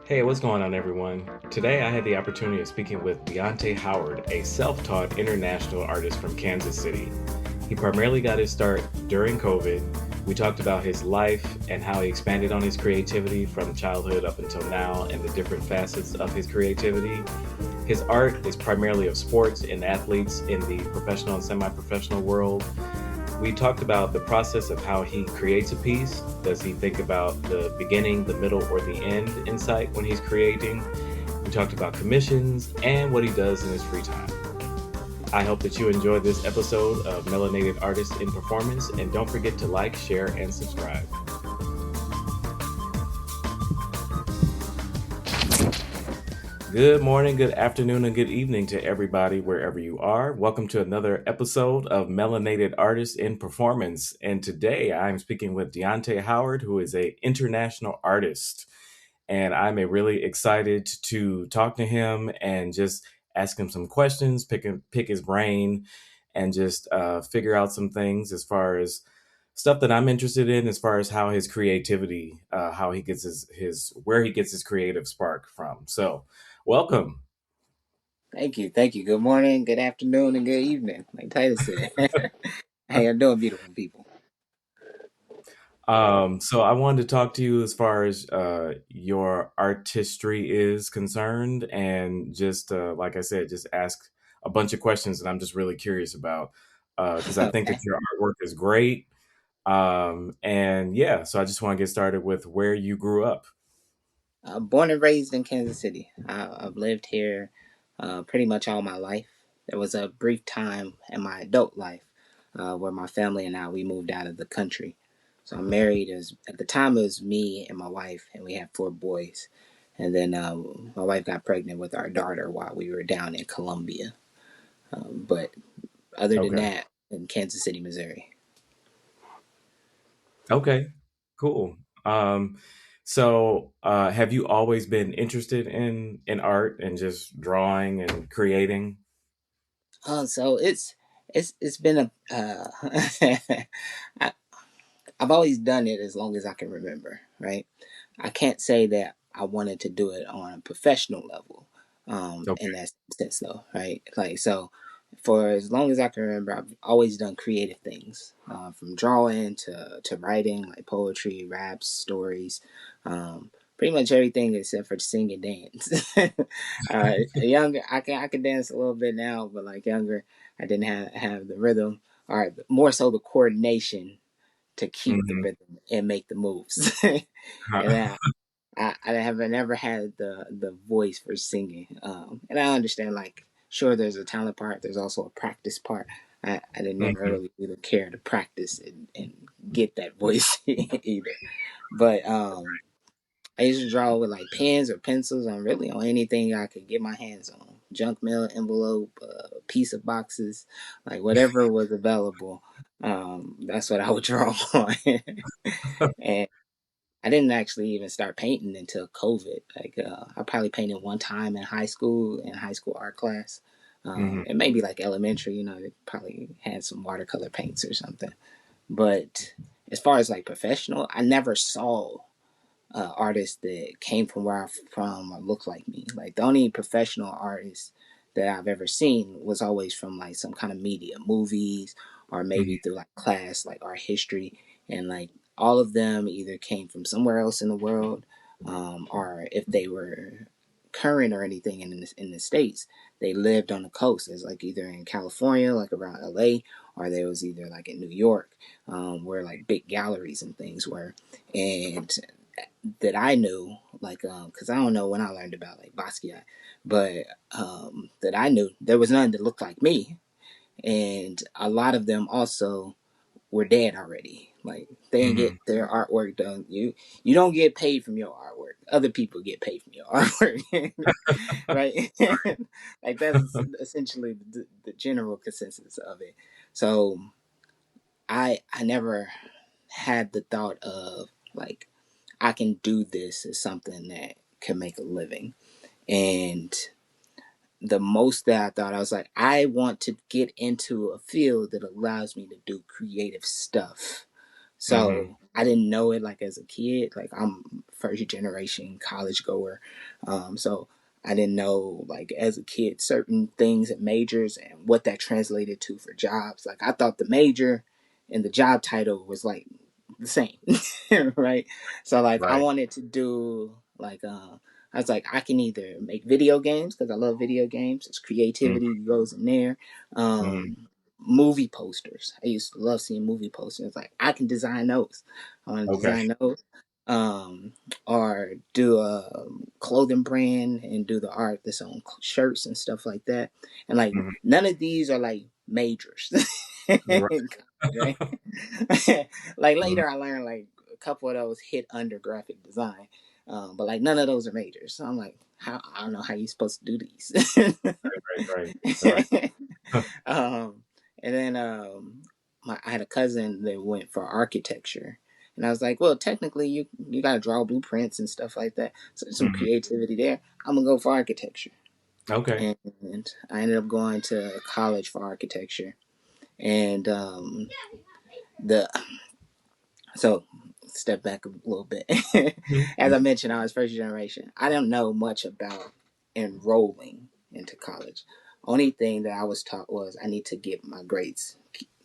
Hey, what's going on, everyone? Today I had the opportunity of speaking with Deante Howard, a self taught international artist from Kansas City. He primarily got his start during COVID. We talked about his life and how he expanded on his creativity from childhood up until now and the different facets of his creativity. His art is primarily of sports and athletes in the professional and semi professional world. We talked about the process of how he creates a piece. Does he think about the beginning, the middle, or the end in sight when he's creating? We talked about commissions and what he does in his free time. I hope that you enjoyed this episode of Melanated Artists in Performance, and don't forget to like, share, and subscribe. Good morning, good afternoon, and good evening to everybody wherever you are. Welcome to another episode of Melanated Artists in Performance. And today I'm speaking with Deante Howard, who is an international artist. And I'm really excited to talk to him and just ask him some questions, pick his brain, and just figure out some things as far as stuff that I'm interested in, as far as how his creativity, how he gets his where he gets his creative spark from. So, welcome. Thank you. Thank you. Good morning, good afternoon, and good evening. Like Titus said. How you doing, beautiful people? So I wanted to talk to you as far as your artistry is concerned, and just like I said, just ask a bunch of questions that I'm just really curious about because I think that Okay. your artwork is great. And yeah, so I just want to get started with where you grew up. Born and raised in Kansas City. I've lived here pretty much all my life. There was a brief time in my adult life where my family and I we moved out of the country. So I'm married. As at the time it was me and my wife, and we had four boys. And then my wife got pregnant with our daughter while we were down in Columbia. But other than Okay. that, in Kansas City, Missouri. Okay. Cool. So have you always been interested in art and just drawing and creating? So it's been a I, I've always done it as long as I can remember, right? I can't say that I wanted to do it on a professional level, in Okay. that sense though, right? Like so, for as long as I can remember, I've always done creative things, from drawing to writing, like poetry, raps, stories, pretty much everything except for sing and dance. Younger, I can dance a little bit now, but like younger, I didn't have the rhythm, or more so the coordination to keep the Mhm. rhythm and make the moves. And I have never had the voice for singing. And I understand, like, sure, there's a talent part, there's also a practice part. I didn't never Mhm. really either care to practice and get that voice either. But I used to draw with like pens or pencils on really on anything I could get my hands on. Junk mail envelope, piece of boxes, like whatever was available. That's what I would draw on. And I didn't actually even start painting until COVID. Like I probably painted one time in high school art class. Mhm. And maybe like elementary, they probably had some watercolor paints or something. But as far as like professional, I never saw artists that came from where I'm from or looked like me. Like the only professional artist that I've ever seen was always from like some kind of media, movies, or maybe Mhm. through like class, like art history, and like all of them either came from somewhere else in the world, or if they were current or anything in the states, they lived on the coast. It's like either in California, like around LA, or they was either like in New York, where like big galleries and things were. And that I knew, like, because I don't know when I learned about like Basquiat, but that I knew there was none that looked like me, and a lot of them also were dead already. Like they didn't get Mhm. their artwork done. You don't get paid from your artwork. Other people get paid from your artwork, right? Like that's essentially the general consensus of it. So I never had the thought of like I can do this as something that can make a living. And the most that I thought, I was like, I want to get into a field that allows me to do creative stuff. Mm-hmm. So I didn't know it like as a kid. Like I'm first generation college goer. So I didn't know like as a kid certain things and majors and what that translated to for jobs. Like I thought the major and the job title was like the same, right? So like I Right. wanted to do like I was like I can either make video games because I love video games. It's creativity goes in there. Mm-hmm. Movie posters. I used to love seeing movie posters. Like I can design those. I want to Okay. design those. Um, or do a clothing brand and do the art that's on shirts and stuff like that. And like Mm-hmm. none of these are like majors. Right. Right? Like later I learned like a couple of those hit under graphic design. But like none of those are majors. So I'm like, how I don't know how you're supposed to do these. Right. Right. um, and then I had a cousin that went for architecture, and I was like, well, technically, you got to draw blueprints and stuff like that. So there's some Mhm. creativity there. I'm gonna go for architecture, Okay. and I ended up going to college for architecture, and the so step back a little bit. As Mhm. I mentioned, I was first generation. I don't know much about enrolling into college. Only thing that I was taught was I need to get my grades,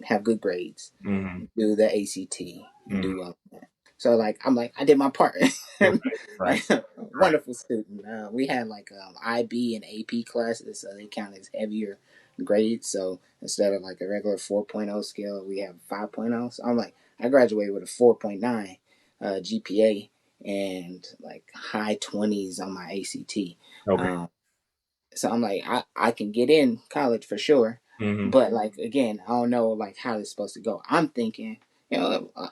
have good grades, Mhm. do the ACT, and Mhm. do all that. So like I'm like I did my part. Right. Right. Right. Wonderful student. We had like IB and AP classes, so they count as heavier grades. So instead of like a regular 4.0 scale, we have 5.0. So I'm like I graduated with a 4.9 GPA and like high 20s on my ACT. Okay. Um, so I'm like, I can get in college for sure, Mhm. but like again, I don't know like how it's supposed to go. I'm thinking,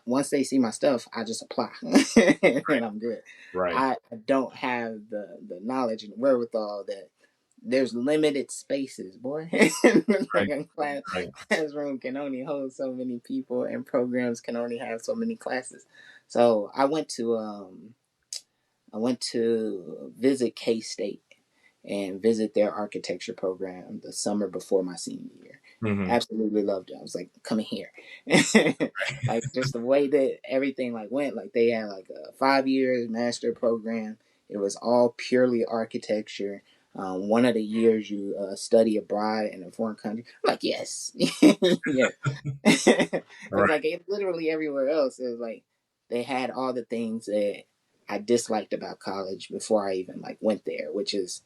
once they see my stuff, I just apply and I'm good. Right. I don't have the knowledge and wherewithal that there's limited spaces, boy. Like Right. a Right. classroom can only hold so many people, and programs can only have so many classes. So I went to visit K State and visit their architecture program the summer before my senior year. Mhm. Absolutely loved it. I was like, coming here. Like just the way that everything like went, like they had like a 5 year master program. It was all purely architecture. One of the years you study abroad in a foreign country. I'm like, yes, yes. Because Right. like literally everywhere else, it was like they had all the things that I disliked about college before I even like went there, which is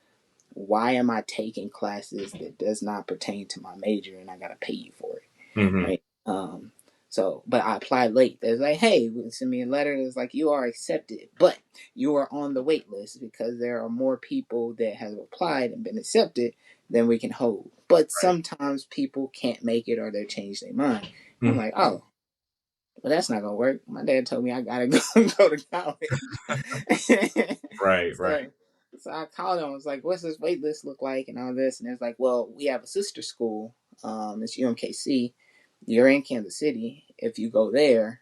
why am I taking classes that does not pertain to my major and I gotta pay you for it, Mhm. right? So, but I applied late. It's like, hey, send me a letter. It's like you are accepted, but you are on the wait list because there are more people that have applied and been accepted than we can hold. But Right. sometimes people can't make it or they change their mind. I'm Mhm. like, oh, well, that's not gonna work. My dad told me I gotta go, go to college. Right. Right. so, so I called him. I was like, "What's this wait list look like?" And all this. And it's like, "Well, we have a sister school. It's UMKC. You're in Kansas City. If you go there,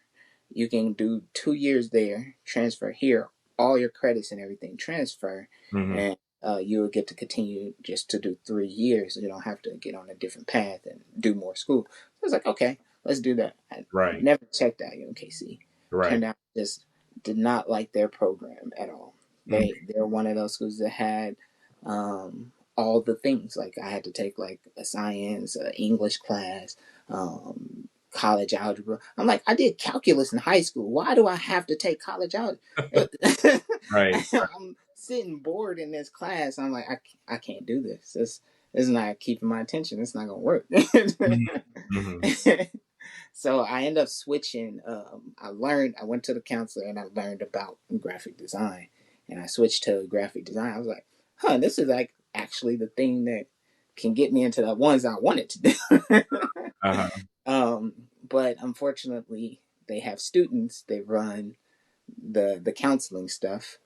you can do 2 years there, transfer here, all your credits and everything transfer, Mhm. and you will get to continue just to do 3 years. You don't have to get on a different path and do more school." So I was like, "Okay, let's do that." I Right. never checked out UMKC. Right. Turned out just did not like their program at all. Mhm. They're one of those schools that had all the things. Like I had to take like a science, English class, college algebra. I'm like, I did calculus in high school. Why do I have to take college algebra? Right. I'm sitting bored in this class. I'm like, I can't do this. This is not keeping my attention. It's not gonna work. Mhm. Mhm. So I ended up switching. I went to the counselor and I learned about graphic design, and I switched to graphic design. I was like, huh, this is like actually the thing that can get me into the ones I wanted to do. Uh-huh. um, but unfortunately, they have students that run the counseling stuff,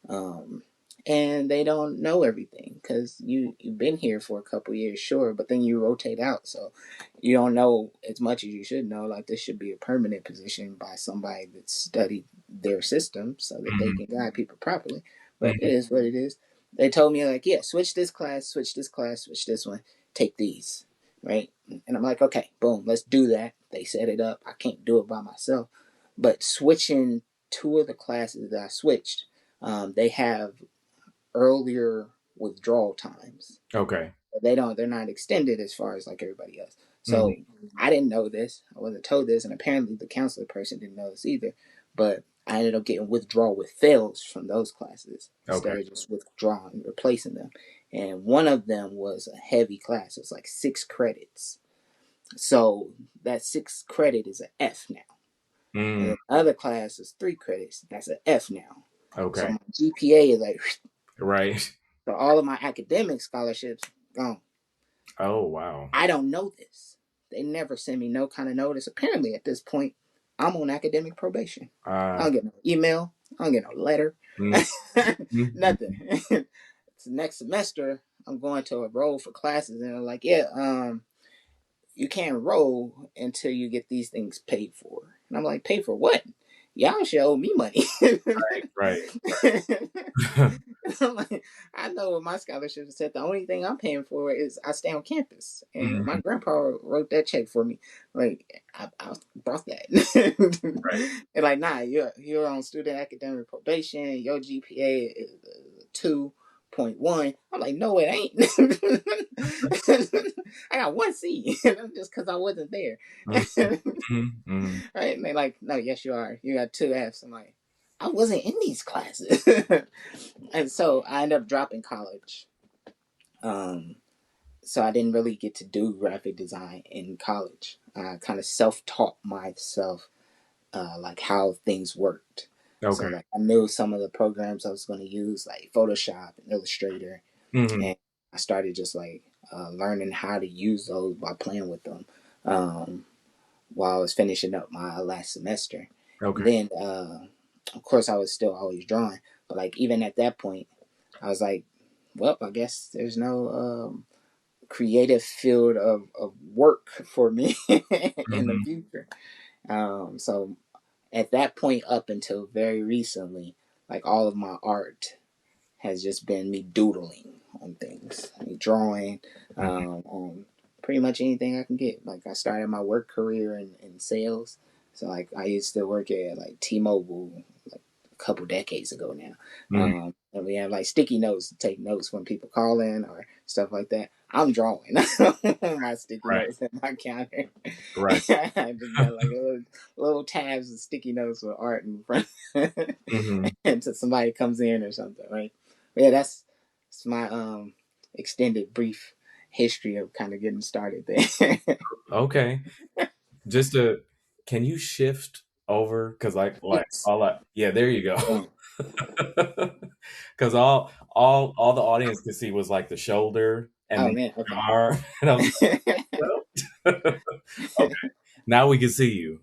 um, and they don't know everything because you've been here for a couple years, sure, but then you rotate out, so you don't know as much as you should know. Like this should be a permanent position by somebody that studied their system so that they Mhm. can guide people properly. But it Mhm. is what it is. They told me like, yeah, switch this class, switch this class, switch this one, take these, right? And I'm like, okay, boom, let's do that. They set it up. I can't do it by myself. But switching two of the classes that I switched, they have earlier withdrawal times. Okay. They're not extended as far as like everybody else. So Hmm. I didn't know this. I wasn't told this, and apparently the counselor person didn't know this either. But I ended up getting withdrawal with fails from those classes Okay. instead of just withdrawing, replacing them. And one of them was a heavy class. It was like 6 credits. So that 6 credit is an F now. And Mm. then the other class is 3 credits. That's an F now. So Okay. my GPA is like, Right. so all of my academic scholarships gone. Oh, wow. I don't know this. They never send me no kind of notice. Apparently, at this point, I'm on academic probation. I Uh, don't get no email. I don't get no letter. mm, Nothing. mm, It's next semester. I'm going to enroll for classes, and they're like, "Yeah, you can't enroll until you get these things paid for." And I'm like, "Pay for what? Y'all should owe me money." right. I'm like, I know what my scholarship said. The only thing I'm paying for is I stay on campus, and my Mhm. grandpa wrote that check for me. Like I brought that, Right. and like, nah, you're on student academic probation. Your GPA is 2.1. I'm like, no, it ain't. I got 1C, just because I wasn't there. Mhm, mhm, mhm. Right? And they like, no, yes, you are. You got 2 Fs. I'm like, I wasn't in these classes. And so I ended up dropping college. Um, so I didn't really get to do graphic design in college. I kind of self-taught myself, like how things worked. So Okay. like I knew some of the programs I was going to use, like Photoshop and Illustrator, Mhm. and I started just like learning how to use those by playing with them. Um, while I was finishing up my last semester. And Okay. then, of course, I was still always drawing, but like even at that point, I was like, well, I guess there's no creative field of work for me in the Mhm. future. So at that point, up until very recently, like all of my art has just been me doodling on things, me drawing Mhm. on pretty much anything I can get. Like I started my work career in sales, so like I used to work at like T-Mobile like a couple decades ago now, Mhm. and we have like sticky notes to take notes when people call in or stuff like that. I'm drawing on my sticky Right. notes at my counter. Right. I just got like little tabs of sticky notes with art in front, Mhm. until somebody comes in or something, right? But yeah, that's my extended brief history of kind of getting started there. Okay. Just to, can you shift over? Because like Yes. all I, yeah, there you go. Boom. Because all the audience could see was like the shoulder and Oh then man, your okay. arm, and I was like, well, okay, now we can see you.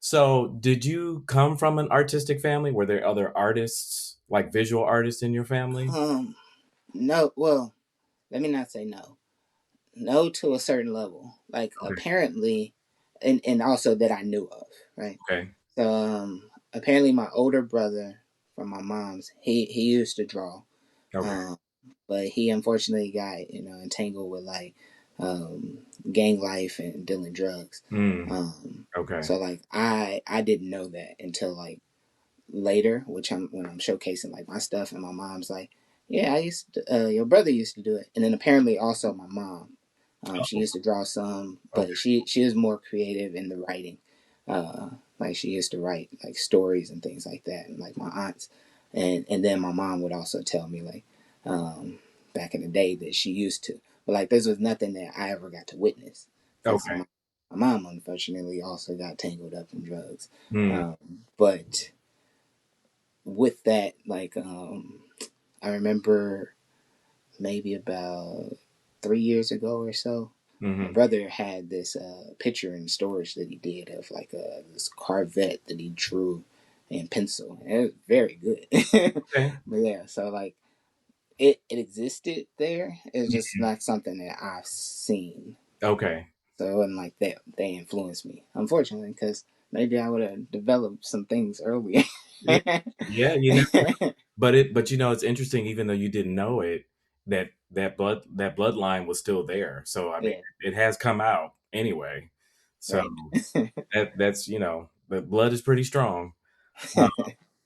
So did you come from an artistic family? Were there other artists, like visual artists, in your family? um, no. Well, let me not say no. No to a certain level. Like Okay. apparently, and also that I knew of, right? Okay. So apparently, my older brother from my mom's, he used to draw. Okay. Um, but he unfortunately got entangled with like um, gang life and dealing drugs. Mm, Um, okay. so like I didn't know that until like later, which I'm when I'm showcasing like my stuff, and my mom's like, "Yeah, I used to, your brother used to do it," and then apparently also my mom, she Oh, used to draw some, okay. but she was more creative in the writing. Like she used to write like stories and things like that, and like my aunts, and then my mom would also tell me like back in the day that she used to, but like this was nothing that I ever got to witness because Okay. my mom unfortunately also got tangled up in drugs. Mm, But with that, like I remember maybe about 3 years ago or so, my hmm. brother had this picture in storage that he did of like this Corvette that he drew in pencil. And it was very good. Okay. But yeah, so like it existed there. It's just Mhm. not something that I've seen. Okay. So it wasn't like that they influenced me, unfortunately, because maybe I would have developed some things earlier. Yeah. Yeah. But it's interesting. Even though you didn't know it, that bloodline was still there. So I mean, Yeah, it has come out anyway. So right. that's the blood is pretty strong. Uh,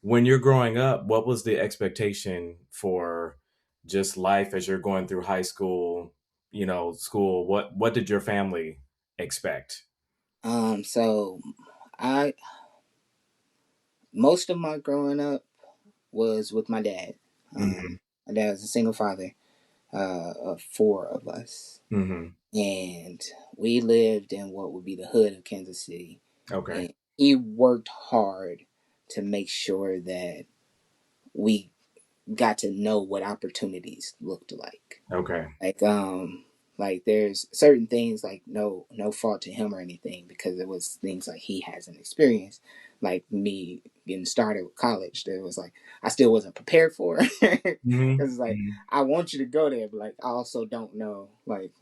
when you're growing up, what was the expectation for just life as you're going through high school, school? What did your family expect? So I most of my growing up was with my dad. Hmm. My dad was a single father of four of us, Hmm. and we lived in what would be the hood of Kansas City. Okay. And he worked hard to make sure that we got to know what opportunities looked like. Okay. Like like there's certain things like no fault to him or anything because it was things like he hasn't experienced. Like me getting started with college, that was like I still wasn't prepared for because Hmm. it's like I want you to go there, but like I also don't know like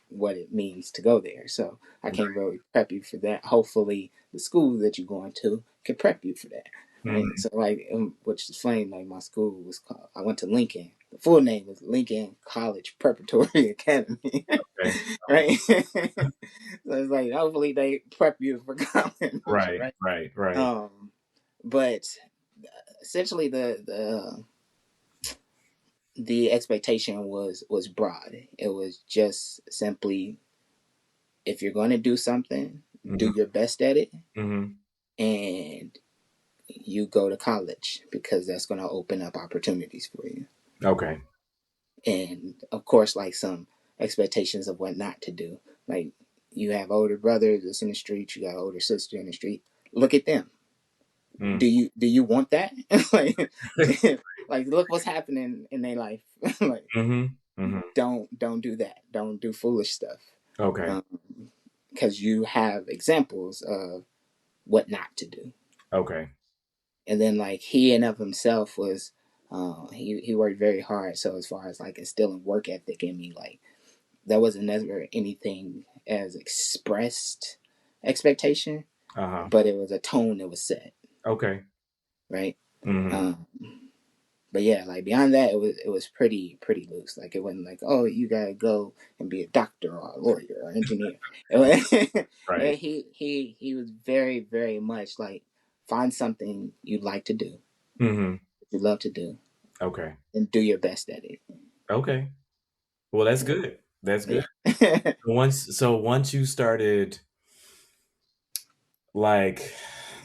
what it means to go there. So I can't really prep you for that. Hopefully the school that you're going to can prep you for that. Right. Hmm. So like which is funny, like my school was called I went to Lincoln. The full name was Lincoln College Preparatory Academy. Okay. Right? So it's like hopefully they prep you for college, Right. right? Right. Right. Um but essentially the expectation was broad. It was just simply if you're going to do something, do Hmm. your best at it, Hmm. and you go to college because that's going to open up opportunities for you. Okay. And of course, like some expectations of what not to do. Like you have older brothers that's in the street, you got older sister in the street. Look at them. Mm. Do you want that? like, like look what's happening in their life. Like Hmm. Hmm. don't do that. Don't do foolish stuff. Okay. Because you have examples of what not to do. Okay. And then like he and of himself was he worked very hard. So as far as like instilling work ethic in me, like there wasn't never anything as expressed expectation, Uh-huh. but it was a tone that was set, Okay. right? Hmm. Um, but yeah, like beyond that, it was pretty loose. Like it wasn't like, oh, you gotta go and be a doctor or a lawyer or engineer. Right. He was very much like find something you like to do, Hmm. you love to do, Okay. and do your best at it. Okay. Well, that's good. That's good. Yeah. So once you started, like,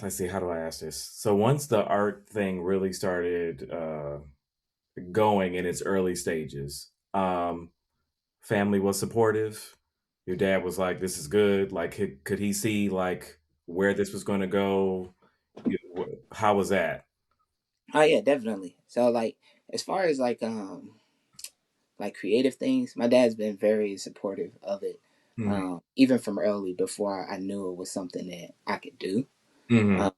let's see, how do I ask this? So once the art thing really started going in its early stages, family was supportive. Your dad was like, "This is good." Like, could he see like where this was going to go? How was that? Oh yeah, definitely. So like as far as like creative things, my dad's been very supportive of it. Hmm. Even from early before I knew it was something that I could do. Hmm. Um,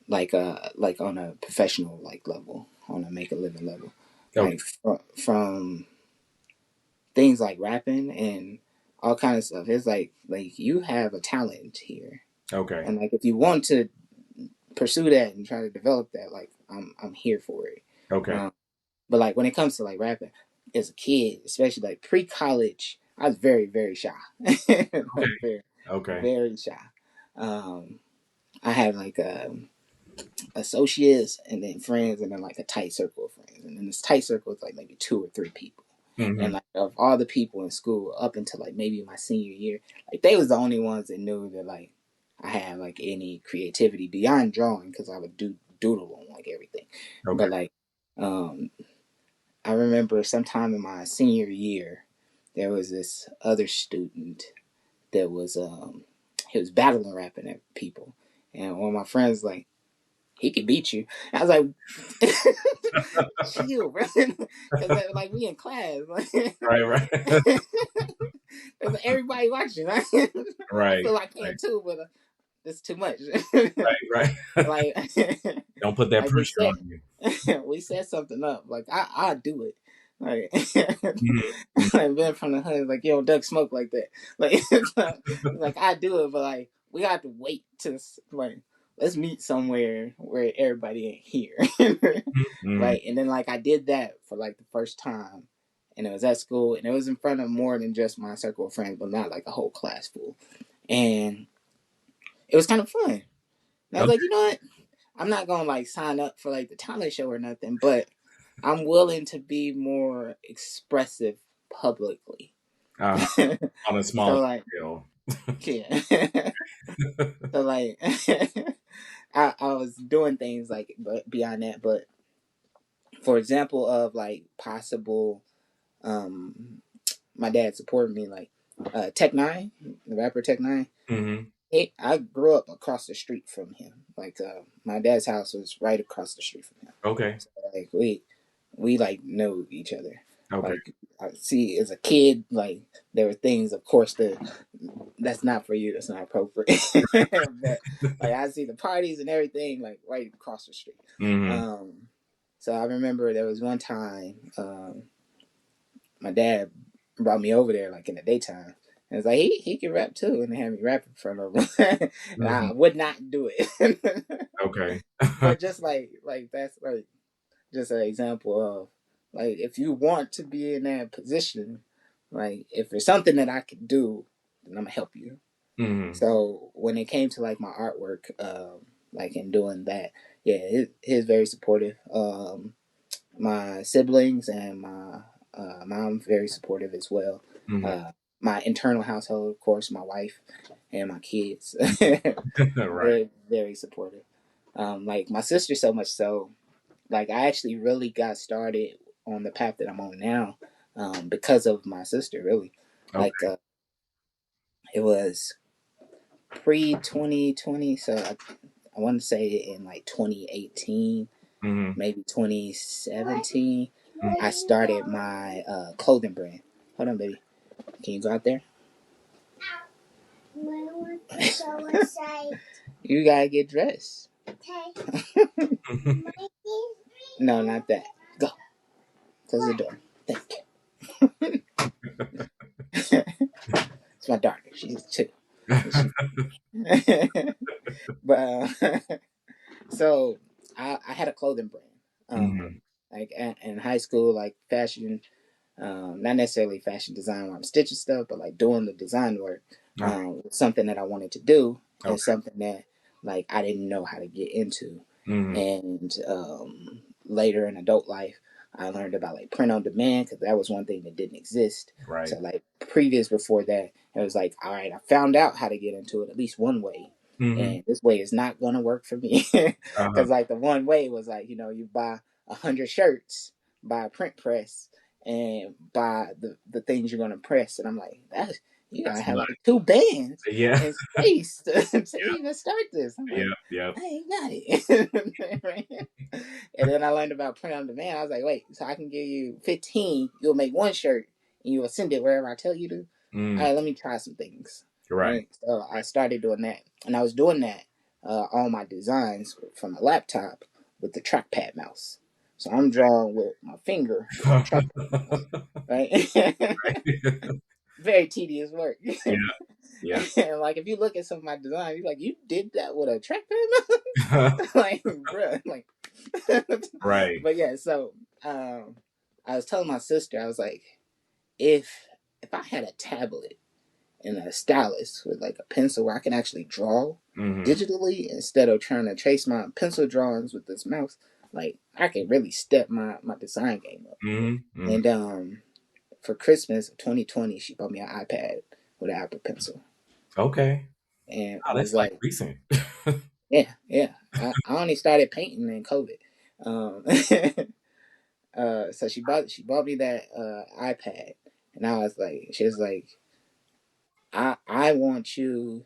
like on a professional like level, on a make a living level. Okay. Like from things like rapping and all kind of stuff. It's like you have a talent here. Okay. And like if you want to pursue that and try to develop that, like I'm here for it. Okay. Um, But like when it comes to like rapping, as a kid, especially like pre-college, I was very shy, Okay. like very Okay. very shy. I had like associates and then friends and then like a tight circle of friends, and then this tight circle is like maybe two or three people. Hmm. And like of all the people in school up until like maybe my senior year, like they was the only ones that knew that like I had like any creativity beyond drawing because I would do doodle on like everything. Okay. But like um I remember sometime in my senior year, there was this other student that was he was battling rapping at people, and one of my friends like he could beat you. I was like, chill, bro, because like we in class, like, Right. Right. there's everybody watching. I Right. feel like I Right. can too, but it's too much. Right. Right. like Don't put that like we pressure set on you. we set something up. Like I do it. Like Mhm. like being from the hood, like you don't duck smoke like that. Like like I do it, but like we got to wait to like let's meet somewhere where everybody ain't here. Mhm. Right, and then like I did that for like the first time, and it was at school, and it was in front of more than just my circle of friends, but not like a whole class full, and it was kind of fun. And I was Okay. like, you know what? I'm not gonna like sign up for like the talent show or nothing, but I'm willing to be more expressive publicly. Uh, on a So smaller like, scale. yeah. So like, I was doing things like but beyond that, but for example of like possible, um, my dad supported me like, Tech Nine, the rapper Tech Nine. Hmm. I grew up across the street from him. Like, my dad's house was right across the street from him. Okay. So like we like know each other. Okay. Like, I see as a kid, like there were things, of course, that's not for you. That's not appropriate. But like I see the parties and everything like right across the street. Hmm. Um, so I remember there was one time, my dad brought me over there like in the daytime. And it's like he can rap too, and they had me rap in front of him, and Hmm. I would not do it. Okay. But just like that's like just an example of like if you want to be in that position, like if there's something that I could do, then I'm gonna help you. Hmm. So when it came to like my artwork, like in doing that, yeah, he's very supportive. My siblings and my, mom very supportive as well. Hmm. Uh, my internal household, of course, my wife and my kids, Right. they're very supportive. Like my sister, so much so, like I actually really got started on the path that I'm on now, because of my sister. Really, like, Okay. it was pre 2020, so I want to say in like 2018, Hmm. maybe 2017. I started my, clothing brand. Hold on, baby. Can you go out there? You gotta get dressed. No, not that. Go. Close the door. Thank you. It's my daughter. She's two. She, but, so I had a clothing brand. Hmm. Like in high school, like fashion, not necessarily fashion design where I'm stitching stuff, but like doing the design work, was something that I wanted to do, and Okay. something that like I didn't know how to get into. Hmm. And, later in adult life, I learned about like print on demand because that was one thing that didn't exist. Right. So like previous before that, it was like, all right, I found out how to get into it at least one way. Hmm. And this way is not gonna work for me Uh-huh. because like the one way was like, you buy 100 shirts, buy a print press, and buy the things you're gonna press. And I'm like, that's you gotta That's a have lot. like two bands Yeah. and space to Yeah. even start this. I'm like, Yeah. Yeah. I ain't got it. Right? And then I learned about print on demand. I was like, wait, so I can give you 15, you'll make one shirt and you will send it wherever I tell you to. All Mm. right, let me try some things. Right. Right. So I started doing that. And I was doing that, all my designs from a laptop with the trackpad mouse. So I'm drawing with my finger with a trackpad mouse. Right? Very tedious work. Yeah. Yeah. And like if you look at some of my designs, you're like, you did that with a trackpad mouse? Like, bruh, like Right. but yeah, so, I was telling my sister, I was like, if I had a tablet and a stylus with like a pencil where I can actually draw Hmm. digitally instead of trying to trace my pencil drawings with this mouse, like I could really step my design game up. Hmm. Hmm. And, for Christmas of 2020, she bought me an iPad with an Apple Pencil, Okay. and Oh, it was that's like like, recent. yeah, yeah. I only started painting in COVID. Um, so she bought me that, iPad, and she was like, I want you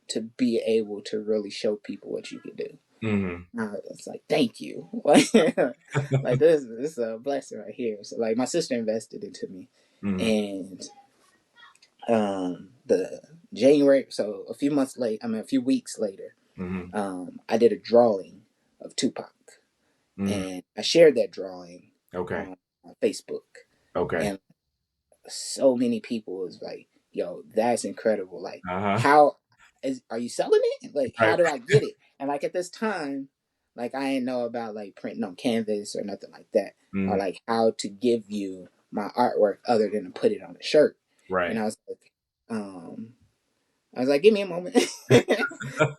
to be able to really show people what you can do. Hmm. And I was like, thank you, like this is a blessing right here. So like my sister invested into me, Hmm. and, the January, so a few weeks later, Hmm. I did a drawing of Tupac, Hmm. and I shared that drawing Okay. on Facebook, Okay. and so many people was like, "Yo, that's incredible! Like, Uh-huh. how are you selling it? Like, how Right. do I get it?" And like at this time, like I didn't know about like printing on canvas or nothing like that, or Hmm. like how to give you my artwork other than to put it on a shirt. And Right. I was like, um, I was like, give me a moment. I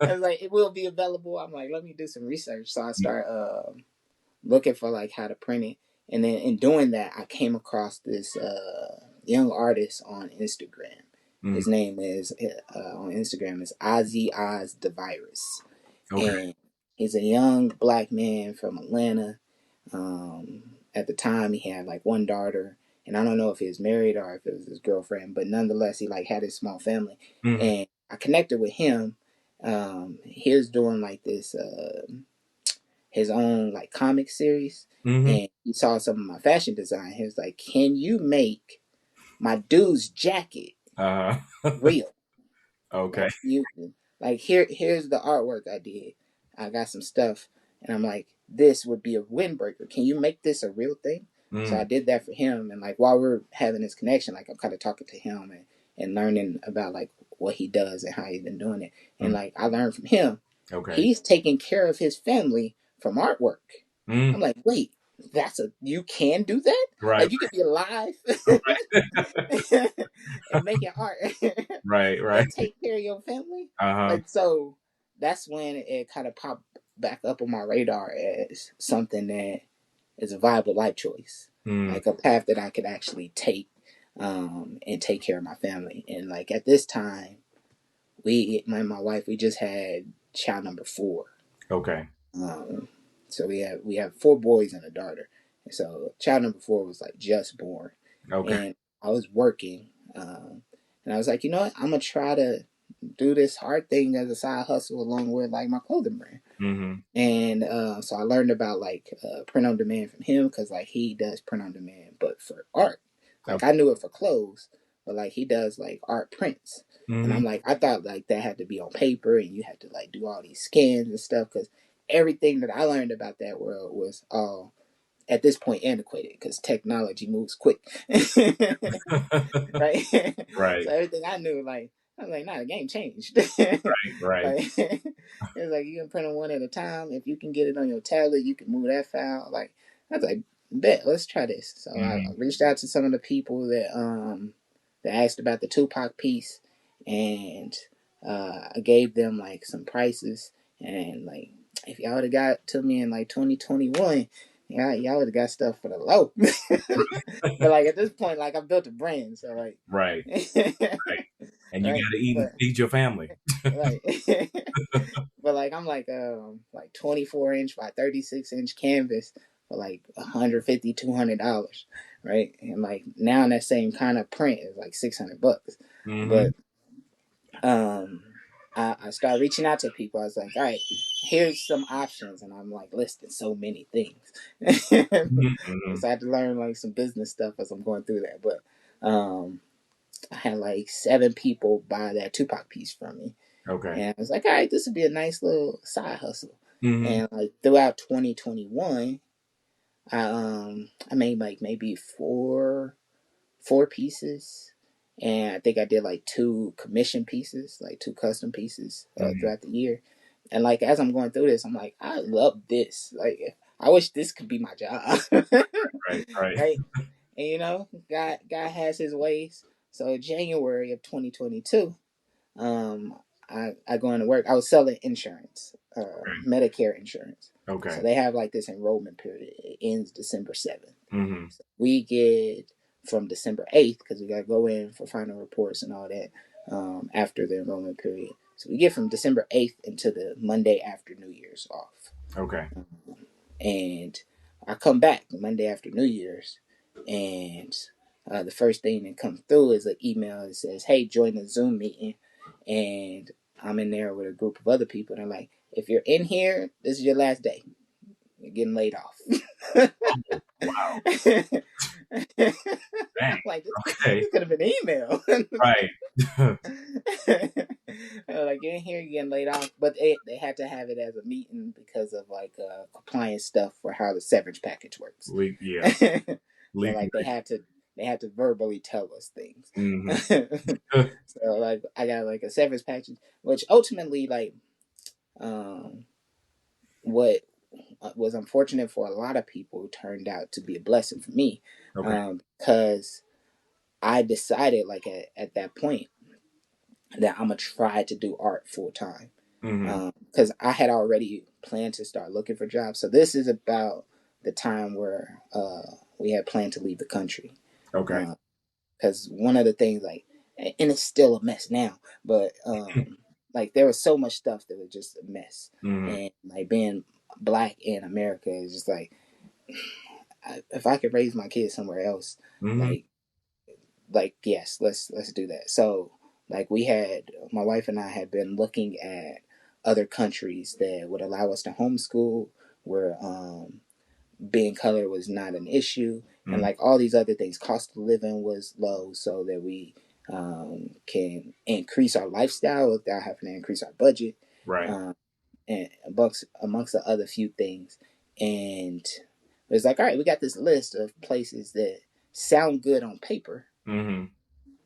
was like, it will be available. I'm like, let me do some research. So I start looking for like how to print it, and then in doing that, I came across this young artist on Instagram. Mm, His name is on Instagram is Ozzy Oz the Virus, okay. and he's a young black man from Atlanta. At the time, he had like one daughter, and I don't know if he was married or if it was his girlfriend, but nonetheless, he like had his small family, Hmm. and I connected with him. He was doing like this his own like comic series, Hmm. and he saw some of my fashion design. He was like, "Can you make my dude's jacket Uh, real?" okay. Like you, like here's the artwork I did. I got some stuff, and I'm like, this would be a windbreaker. Can you make this a real thing? So Mm, I did that for him, and like while we're having this connection, like I'm kind of talking to him and learning about like what he does and how he's been doing it, and mm, like I learned from him. okay. He's taking care of his family from artwork. Mm, I'm like, wait, you can do that? right. Like you could be alive and making art Right. Right. and take care of your family. Uh-huh. Like so that's when it kind of popped back up on my radar as something that is a viable life choice. Mm, Like a path that I could actually take and take care of my family. And like at this time, my wife, we just had child number 4. okay. Um, so we have 4 boys and a daughter. And so child number 4 was like just born, Okay. and I was working, and I was like, you know what, I'm gonna try to do this hard thing as a side hustle along with like my clothing brand. Hmm. And so I learned about like print on demand from him because like he does print on demand, but for art. Like Okay. I knew it for clothes, but like he does like art prints. And Hmm. I'm like, I thought like that had to be on paper and you had to like do all these scans and stuff because everything that I learned about that world was all at this point antiquated because technology moves quick. Right? Right. So everything I knew, like, I was like, nah, the game changed. Right. Like, it was like, you can print on one at a time. If you can get it on your tablet, you can move that file. Like, I was like, bet, let's try this. So I Hmm. reached out to some of the people that asked about the Tupac piece, and I gave them like some prices, and like, if y'all would have got to me in like 2021, yeah, y'all would have got stuff for the low. But like at this point, like I built a brand, so like, Right. Right. And you right, got to eat and but feed your family. right, but like I'm like 24-inch by 36-inch canvas for like 150 $200, right? And like now that same kind of print is like $600, Hmm. but um. I started reaching out to people. I was like, all right, here's some options. And I'm like listing so many things. Hmm. So I had to learn like some business stuff as I'm going through that. But I had like 7 people buy that Tupac piece from me, Okay. and I was like, all right, this would be a nice little side hustle. Hmm. And like throughout 2021, I made like maybe four pieces, and I think I did like 2 commission pieces, like 2 custom pieces Hmm. throughout the year. And like as I'm going through this, I'm like, I love this. Like I wish this could be my job, Right. Right. right? And God has His ways. So January of 2022, um, I go into work. I was selling insurance, Medicare insurance. So Okay. they have like this enrollment period. It ends December 7th. Hmm. So we get from December 8th because we got to go in for final reports and all that after the enrollment period. So we get from December 8th into the Monday after New Year's off. Okay. And I come back the Monday after New Year's, and the first thing that comes through is an email that says, "Hey, join the Zoom meeting," and I'm in there with a group of other people, and they're like, "If you're in here, this is your last day. You're getting laid off." Oh, wow. Dang. I'm like, Okay. this could have been an email. Right. Like you're in here, you're getting laid off, but they had to have it as a meeting because of like compliance stuff for how the severance package works. Yeah. So Legal. like they had to verbally tell us things. Hmm. So like I got like a severance package, which ultimately like um what was unfortunate for a lot of people turned out to be a blessing for me, Okay. because I decided like at that point that I'm gonna try to do art full time, Mm-hmm. because I had already planned to start looking for jobs. So this is about the time where we had planned to leave the country. Okay. Because one of the things, like, and it's still a mess now, but like there was so much stuff that was just a mess, Mm-hmm. and like being black in America is just like, if I could raise my kids somewhere else, Mm-hmm. like yes, let's do that. So like we had, my wife and I had been looking at other countries that would allow us to homeschool, where being color was not an issue, and Mm-hmm. like all these other things, cost of living was low, so that we can increase our lifestyle without having to increase our budget, Right. um, and amongst the other few things. And it's like, all right, we got this list of places that sound good on paper. Mm-hmm.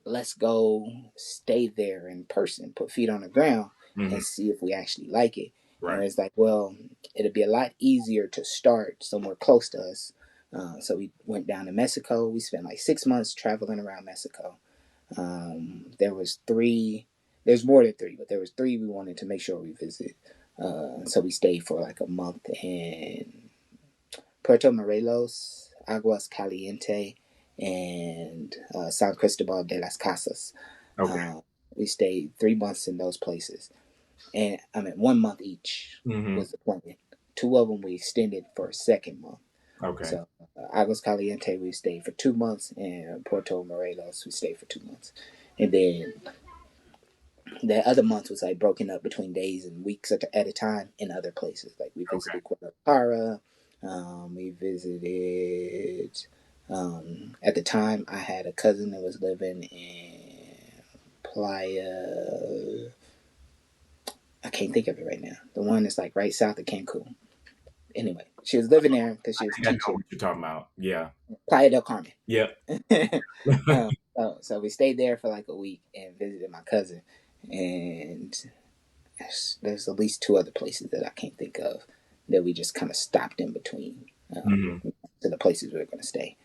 Let's go stay there in person, put feet on the ground, Mm-hmm. and see if we actually like it. And Right. it's like, well, it'd be a lot easier to start somewhere close to us. So we went down to Mexico. We spent like 6 months traveling around Mexico. There was three. There's more than three, but there was three we wanted to make sure we visit. So we stayed for like a month in Puerto Morelos, Aguas Caliente, and San Cristobal de las Casas. Okay. Uh, we stayed 3 months in those places, and I mean 1 month each Mm-hmm. was the plan. Two of them we extended for a second month. Okay. So Aguas Caliente we stayed for 2 months, and Puerto Morelos we stayed for 2 months, and then the other months was like broken up between days and weeks at a time in other places. Like we Okay. visited Guadalajara, we visited. At the time, I had a cousin that was living in Playa. I can't think of it right now. The one that's like right south of Cancun. Anyway, she was living there because I she was think I know teaching. what you're talking about. Yeah. Playa del Carmen. Yep. So we stayed there for like a week and visited my cousin, and there's at least two other places that I can't think of that we just kind of stopped in between, Mm-hmm. to the places we were going to stay.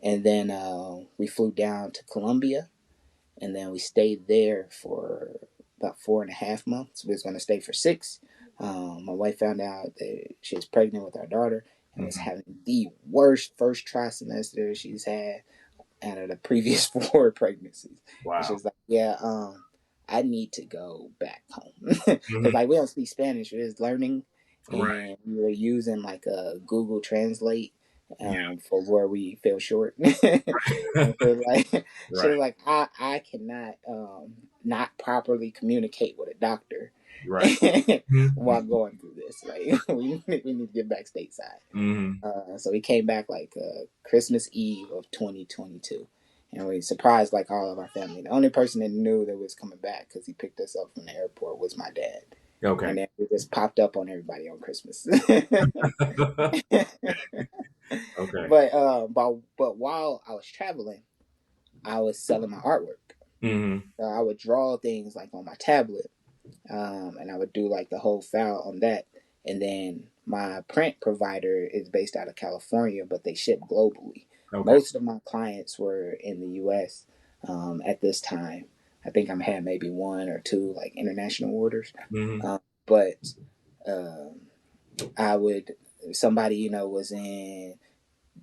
And then we flew down to Colombia, and then we stayed there for about 4.5 months. We was going to stay for 6. My wife found out that she was pregnant with our daughter and was Mm-hmm. having the worst first trimester she's had out of the previous 4 pregnancies. And she Wow. was like, "Yeah, I need to go back home," because Mm-hmm. like we don't speak Spanish. We're just learning, Right. and we were using like a Google Translate Yeah. for where we fell short. And she Right. was like, I cannot not properly communicate with a doctor Right. Mm-hmm. while going through this. Like we need to get back stateside. Mm-hmm. So we came back like Christmas Eve of 2022, and we surprised like all of our family. The only person that knew that was coming back because he picked us up from the airport was my dad, Okay. and then we just popped up on everybody on Christmas. Okay. but while I was traveling, I was selling my artwork. Mm-hmm. So I would draw things like on my tablet, and I would do like the whole file on that. And then my print provider is based out of California, but they ship globally. Okay. Most of my clients were in the U.S. At this time. I think I had maybe one or two like international orders, Mm-hmm. but um, I would, if somebody was in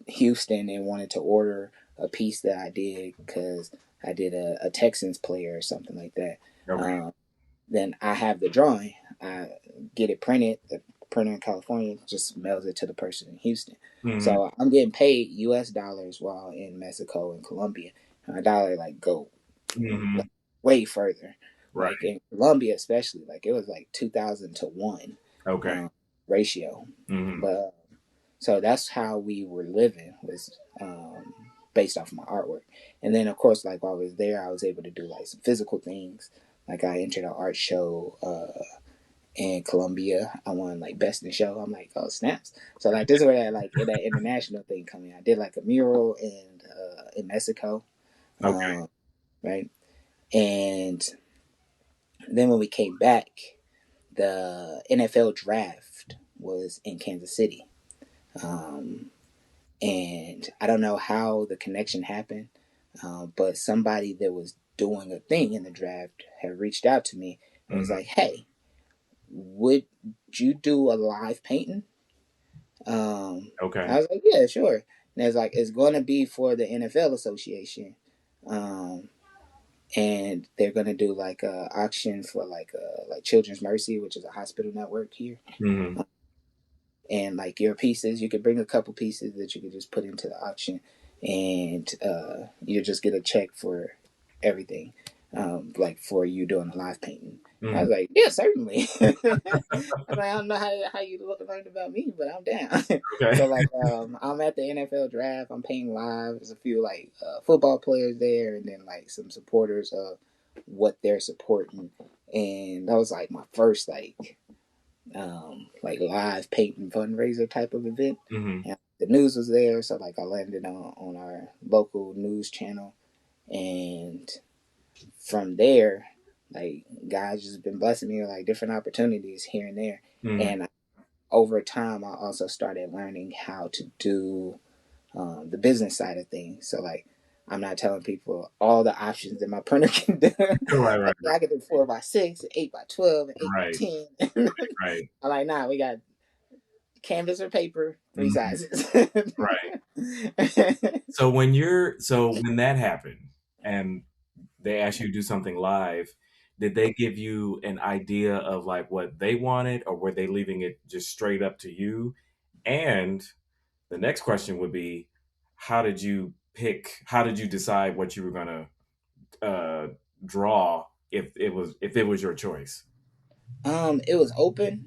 Houston and wanted to order a piece that I did because I did a Texans player or something like that. Okay. Um, then I have the drawing. I get it printed. The printer in California just mails it to the person in Houston. Mm-hmm. So I'm getting paid U.S. dollars while in Mexico and Colombia. And my dollar like go Mm-hmm. like, way further. Right. Like in Colombia, especially, like it was like 2,000 to 1 Okay. ratio. Mm-hmm. But so that's how we were living, was based off of my artwork. And then of course, like while I was there, I was able to do like some physical things. Like I entered an art show in Colombia. I won like best in show. I'm like, oh snaps! So like this is where that international thing come in. I did like a mural in Mexico, Okay. um, right? And then when we came back, the NFL draft was in Kansas City. Um, and I don't know how the connection happened, but somebody that was doing a thing in the draft had reached out to me and was Mm-hmm. like, "Hey, would you do a live painting?" I Okay. was like, "Yeah, sure." And it's like it's going to be for the NFL Association, um, and they're going to do like a auction for like Children's Mercy, which is a hospital network here. Mm-hmm. And like your pieces, you could bring a couple pieces that you could just put into the auction, and you just get a check for everything, like for you doing a live painting. I Mm-hmm. was like, yeah, certainly. I was like, I don't know how you learned about me, but I'm down. Okay. So like, I'm at the NFL draft. I'm painting live. There's a few like football players there, and then like some supporters of what they're supporting. And that was like my first like live painting fundraiser type of event. Mm-hmm. And the news was there, so like I landed on our local news channel, and from there, like guys just been blessing me with like different opportunities here and there. Mm-hmm. And over time, I also started learning how to do the business side of things. So like, I'm not telling people all the options that my printer can do. Right. Right. Like, I can do 4x6, 8x12, and eight by Right. ten. Right. I'm like, nah, we got canvas or paper, three Mm-hmm. sizes. Right. So when that happened and they asked you to do something live, did they give you an idea of like what they wanted, or were they leaving it just straight up to you? And the next question would be, how did you decide what you were gonna uh, draw if it was your choice? It was open.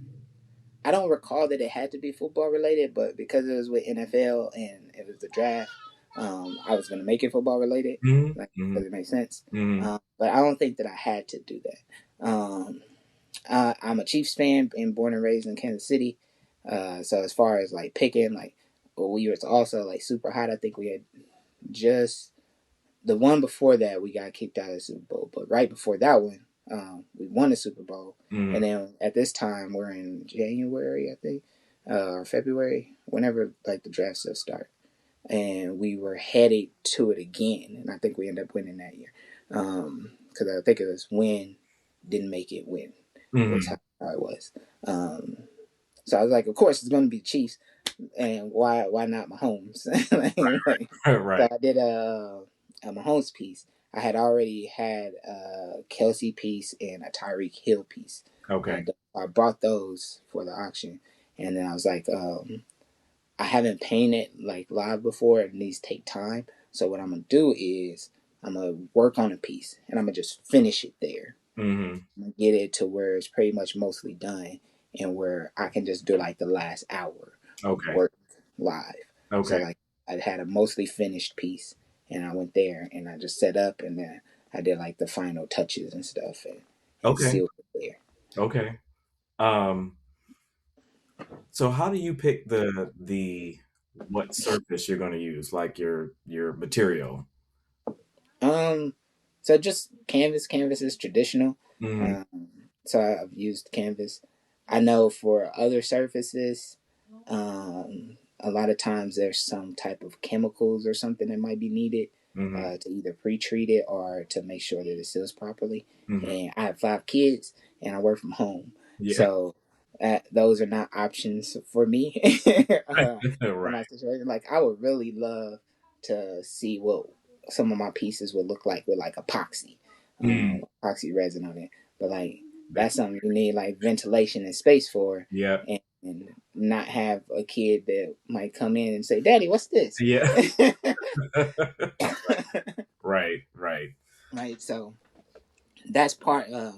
I don't recall that it had to be football related, but because it was with NFL and it was the draft, I was gonna make it football related, Mm-hmm. like Mm-hmm. because it makes sense. Mm-hmm. But I don't think that I had to do that. I'm a Chiefs fan and born and raised in Kansas City. So as far as like picking, like well, we was also like super hot. I think we had just the one before that we got kicked out of the Super Bowl, but right before that one, we won the Super Bowl. Mm-hmm. And then at this time, we're in January, I think, or February, whenever like the draft stuff start, and we were headed to it again, and I think we ended up winning that year, because I think it was win, didn't make it win, was Mm-hmm. how it was. Um, so I was like, of course it's going to be Chiefs, and why not Mahomes? like, so Right. I did a Mahomes piece. I had already had a Kelsey piece and a Tyreek Hill piece. Okay. I brought those for the auction, and then I was like, I haven't painted like live before, and these take time. So what I'm gonna do is I'm gonna work on a piece, and I'm gonna just finish it there. Mm-hmm. I'm gonna get it to where it's pretty much mostly done, and where I can just do like the last hour of Okay. work live. So Okay. like I had a mostly finished piece, and I went there and I just set up, and then I did like the final touches and stuff, and Okay. sealed it there. Okay. Um, so how do you pick the what surface you're going to use, like your material? Um, so just canvas. Canvas is traditional. Mm-hmm. Um, so I've used canvas. I know for other surfaces, a lot of times there's some type of chemicals or something that might be needed Mm-hmm. to either pre-treat it or to make sure that it seals properly. Mm-hmm. And I have 5 kids, and I work from home, Yeah. so those are not options for me. For Right. my situation, like I would really love to see what some of my pieces would look like with like Mm. epoxy resin on it. But like That, that's something you need like ventilation and space for, yeah. and not have a kid that might come in and say, "Daddy, what's this?" Yeah. Right. Right. Right. So that's part of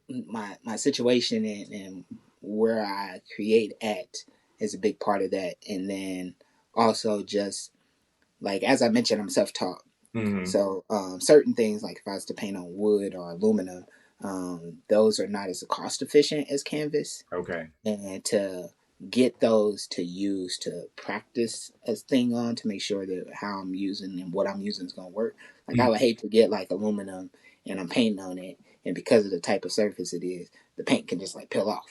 my situation, and where I create at is a big part of that. And then also just like as I mentioned, I'm self-taught. Mm-hmm. So certain things like if I was to paint on wood or aluminum, those are not as cost efficient as canvas, Okay. and to get those to use to practice a thing on to make sure that how I'm using and what I'm using is going to work. Like I Mm. would hate to get like aluminum and I'm painting on it, and because of the type of surface it is, the paint can just like peel off.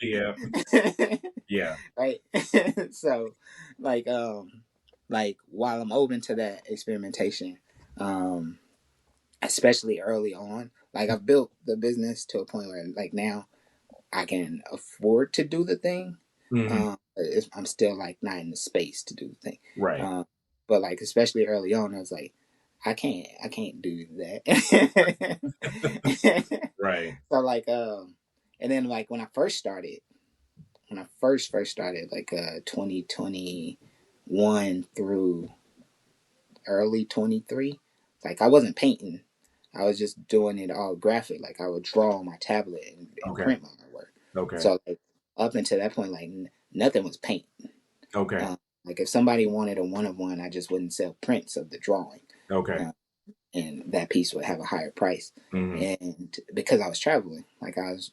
Yeah. Yeah. Yeah. Right. So like while I'm open to that experimentation, um especially early on. Like I've built the business to a point where like now I can afford to do the thing. Hmm. I'm still like not in the space to do the thing. Right. Um, but like especially early on, I was like, I can't do that. Right. So like, and then like when I first started, like 2021 through early 23, like I wasn't painting. I was just doing it all graphic. Like I would draw on my tablet and Okay. print my work. Okay. So like up until that point, like nothing was paint. Okay. Um, like if somebody wanted a one of one, I just wouldn't sell prints of the drawing, Okay. uh, and that piece would have a higher price. Hmm. And because I was traveling, like I was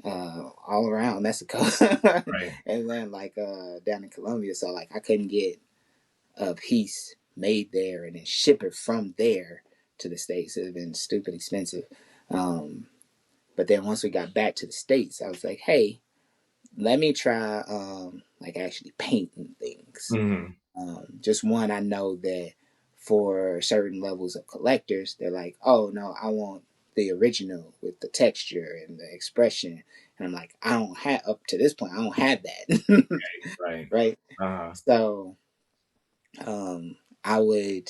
all around Mexico, Right. and then like down in Colombia, so like I couldn't get a piece made there and then ship it from there to the States. It would have been stupid expensive. Um, but then once we got back to the States, I was like, hey, let me try like actually painting things. Hmm. Just one, I know that for certain levels of collectors, they're like, oh no, I want the original with the texture and the expression. And I'm like, I don't have, up to this point, I don't have that. Right. Right. Uh-huh. So I would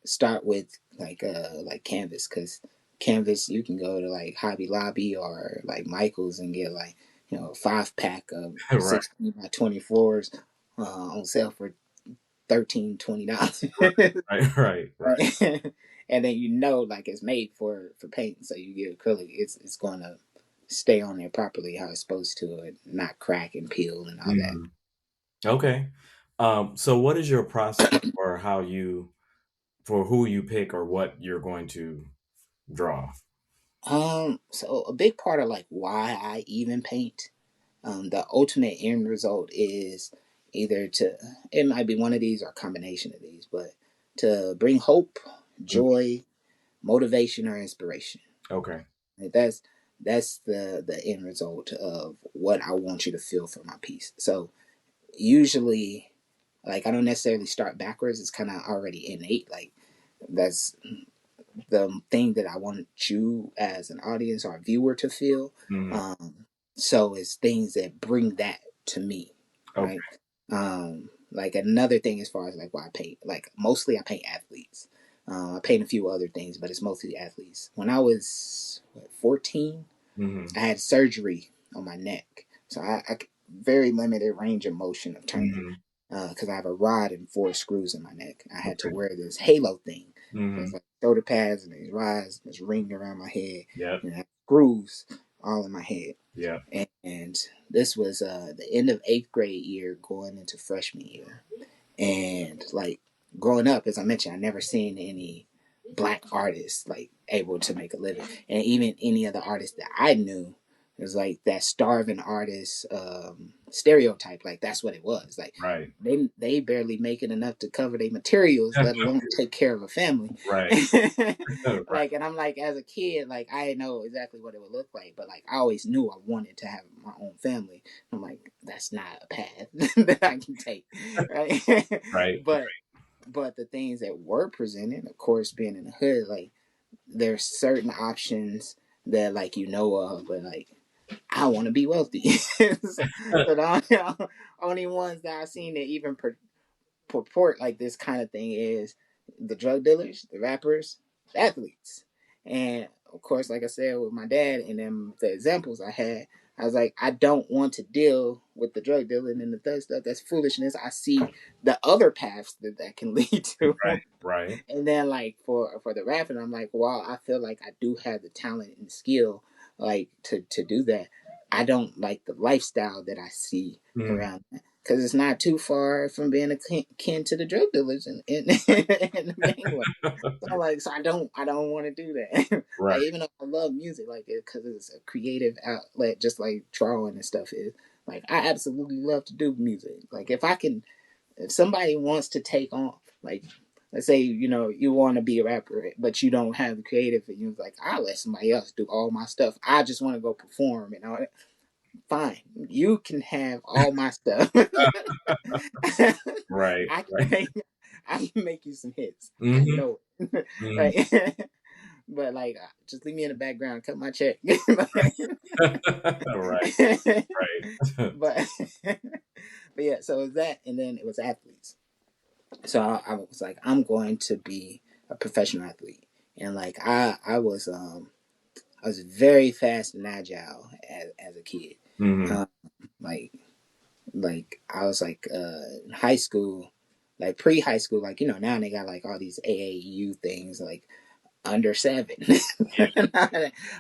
start with like canvas, because canvas you can go to like Hobby Lobby or like Michael's and get like, you know, a 5 pack of Right. 16 by 24s on sale for $13-$20. Right. Right. Right. Right. And then you know like it's made for paint, so you get acrylic, it's gonna stay on there properly how it's supposed to, and not crack and peel and all that. Hmm. Okay. So what is your process for how you for who you pick or what you're going to draw? So a big part of like why I even paint, the ultimate end result is either to, it might be one of these or a combination of these, but to bring hope, Mhm. joy, motivation, or inspiration. Okay. Like that's the end result of what I want you to feel for my piece. So usually, like I don't necessarily start backwards. It's kind of already innate. Like that's the thing that I want you as an audience or a viewer to feel. Hmm. So it's things that bring that to me, Okay. right? Like another thing as far as like why I paint, like mostly I paint athletes. I paint a few other things, but it's mostly athletes. When I was 14, Hmm. I had surgery on my neck, so I very limited range of motion of turning, Hmm. because I have a rod and 4 screws in my neck. I had to Okay. wear this halo thing. So it's Hmm. like shoulder pads and these rods, this ring around my head, Yep. and I had screws all in my head. Yep. And this was the end of 8th grade year, going into freshman year. And like growing up, as I mentioned, I never seen any black artists like able to make a living, and even any other artists that I knew, it was like that starving artist stereotype. Like that's what it was. Like Right. they barely making enough to cover their materials, let alone take care of a family. Right. Right. Like, and I'm like, as a kid, like I didn't know exactly what it would look like, but like I always knew I wanted to have my own family. I'm like, that's not a path that I can take, right? Right. but but the things that were presented, of course, being in the hood, like there's certain options that like you know of, but like I want to be wealthy. So the only ones that I've seen that even purport like this kind of thing is the drug dealers, the rappers, the athletes. And of course, like I said, with my dad and then the examples I had, I was like, I don't want to deal with the drug dealing and the thug stuff. That's foolishness. I see the other paths that that can lead to. Right. Right. And then like for the rapping, I'm like, wow, I feel like I do have the talent and skill like to do that. I don't like the lifestyle that I see Mm. around that, because it's not too far from being akin to the drug dealers in the main way. So I'm like, so I don't want to do that. Right. Like even though I love music, like it, because it's a creative outlet, just like drawing and stuff is. Like I absolutely love to do music. Like if I can, if somebody wants to take on, like let's say you know you want to be a rapper but you don't have the creative, and you're like, I'll let somebody else do all my stuff, I just want to go perform and all that. Fine, you can have all my stuff. Right. I can Right. make I can make you some hits, I Hmm. know it. Hmm. Right. but like just leave me in the background, cut my check. Right. Right. but but yeah, so it was that, and then it was athletes. So I was like, I'm going to be a professional athlete, and like I was very fast and agile as a kid. Hmm. Um, like I was like in high school, like pre high school, like now they got like all these AAU things, like under seven. Yeah.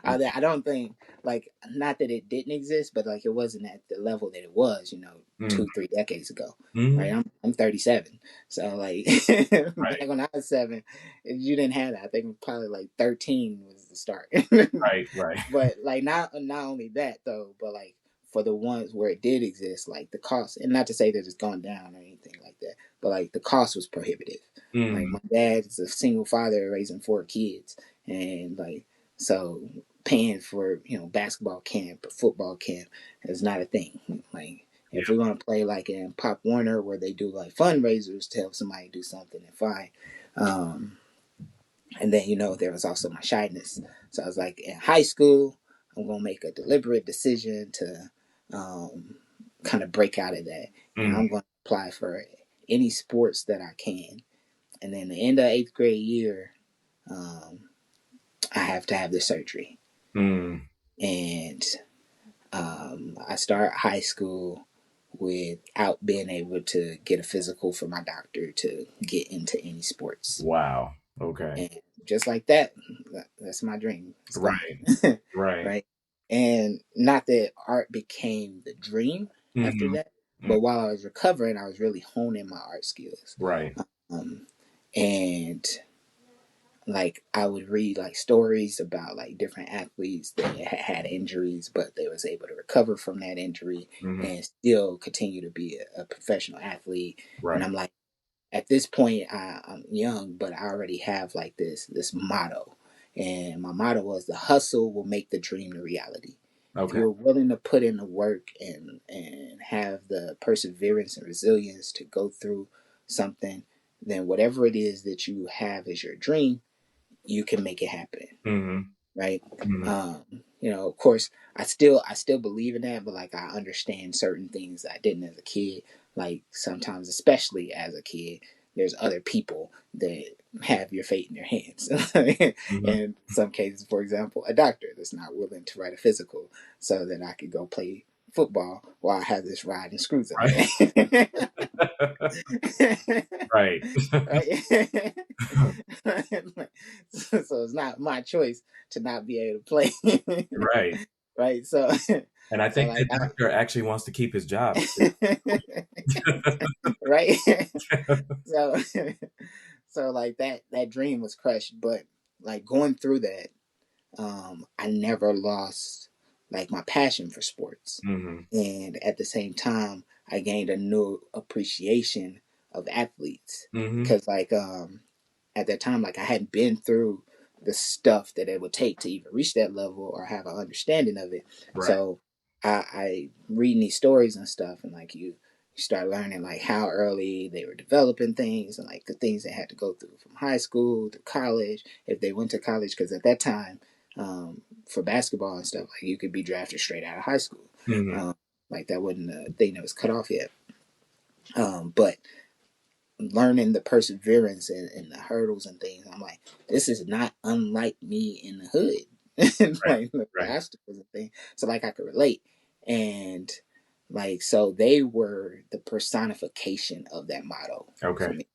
I don't think, like, not that it didn't exist, but like it wasn't at the level that it was, Mm-hmm. 2 3 decades ago. Right, Hmm. I'm 37, so like back Right. when I was 7, you didn't have that. I think probably like 13 was the start. Right. Right. But like not only that though, but like for the ones where it did exist, like the cost, and not to say that it's gone down or anything like that, but like the cost was prohibitive. Like Mm-hmm. my dad is a single father raising 4 kids, and like so paying for basketball camp or football camp is not a thing. Like if Yeah. we're gonna play like in Pop Warner where they do like fundraisers to help somebody do something, then fine. Um, and then there was also my shyness. So I was like, in high school, I'm gonna make a deliberate decision to kind of break out of that, and Mm-hmm. I'm gonna apply for any sports that I can. And then the end of 8th grade year, um, I have to have the surgery, Mm-hmm. and I start high school without being able to get a physical from my doctor to get into any sports. Wow. Okay. And just like that, that's my dream. It's gone. Right. Right. Right. And not that art became the dream after Hmm. that, but while I was recovering, I was really honing my art skills. Right. Um, and like I would read like stories about like different athletes that had injuries, but they was able to recover from that injury Hmm. and still continue to be a professional athlete. And Right. I'm like, at this point, I'm young, but I already have like this motto, and my motto was the hustle will make the dream a reality. If Okay. you're willing to put in the work and have the perseverance and resilience to go through something, then whatever it is that you have as your dream, you can make it happen, Hmm. right? Hmm. Of course, I still believe in that, but like I understand certain things that I didn't as a kid. Like sometimes, especially as a kid, there's other people that have your fate in their hands. Hmm. In some cases, for example, a doctor that's not willing to write a physical so that I could go play football while I have this rod and screws up Right. my Right. right? So it's not my choice to not be able to play. Right. Right. So And I so think like that doctor actually wants to keep his job. right. So so like that dream was crushed, but like going through that, I never lost like my passion for sports. Hmm. And at the same time, I gained a new appreciation of athletes Hmm. because like at that time, like I hadn't been through the stuff that it would take to even reach that level or have an understanding of it. Right. So I reading these stories and stuff, and like you start learning like how early they were developing things and like the things they had to go through from high school to college if they went to college, because at that time, for basketball and stuff, like you could be drafted straight out of high school. Hmm. um, like that wasn't a thing that was cut off yet. But learning the perseverance and the hurdles and things, I'm like, this is not unlike me in the hood. Right. Like the Right. obstacles and things. So like I could relate. And like so they were the personification of that motto for Okay. me.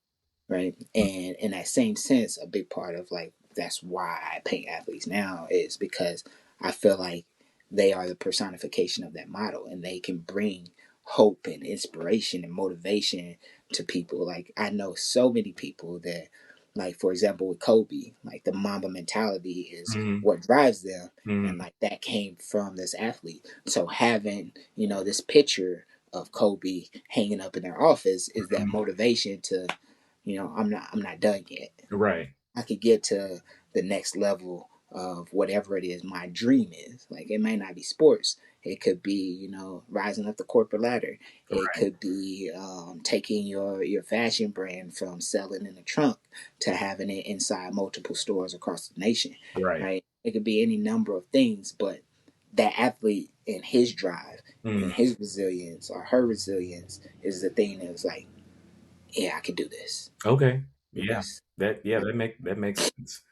Right. And in that same sense, a big part of like that's why I paint athletes now is because I feel like they are the personification of that model, and they can bring hope and inspiration and motivation to people. Like I know so many people that, like for example with Kobe, like the Mamba mentality is Hmm. what drives them, Hmm. and like that came from this athlete. So having this picture of Kobe hanging up in their office is that motivation to, I'm not done yet. Right. I could get to the next level of whatever it is my dream is. Like it may not be sports, It could be, rising up the corporate ladder. It Right. could be taking your fashion brand from selling in the trunk to having it inside multiple stores across the nation, Right. right? It could be any number of things, but that athlete and his drive Mm. and his resilience or her resilience is the thing that's like, yeah, I can do this. Okay. Do Yeah. this. Yeah, that makes sense.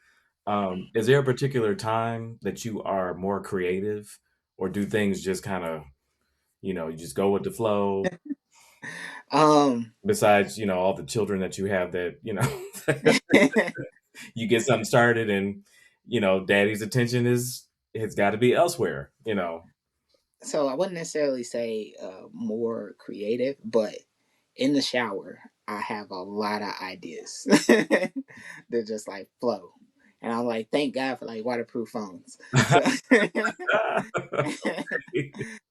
Is there a particular time that you are more creative, or do things just kind of, you just go with the flow? Um, Besides, all the children that you have that, you get something started and, daddy's attention has got to be elsewhere. so I wouldn't necessarily say more creative, but in the shower, I have a lot of ideas that just like flow. And I'm like, thank God for like waterproof phones. So,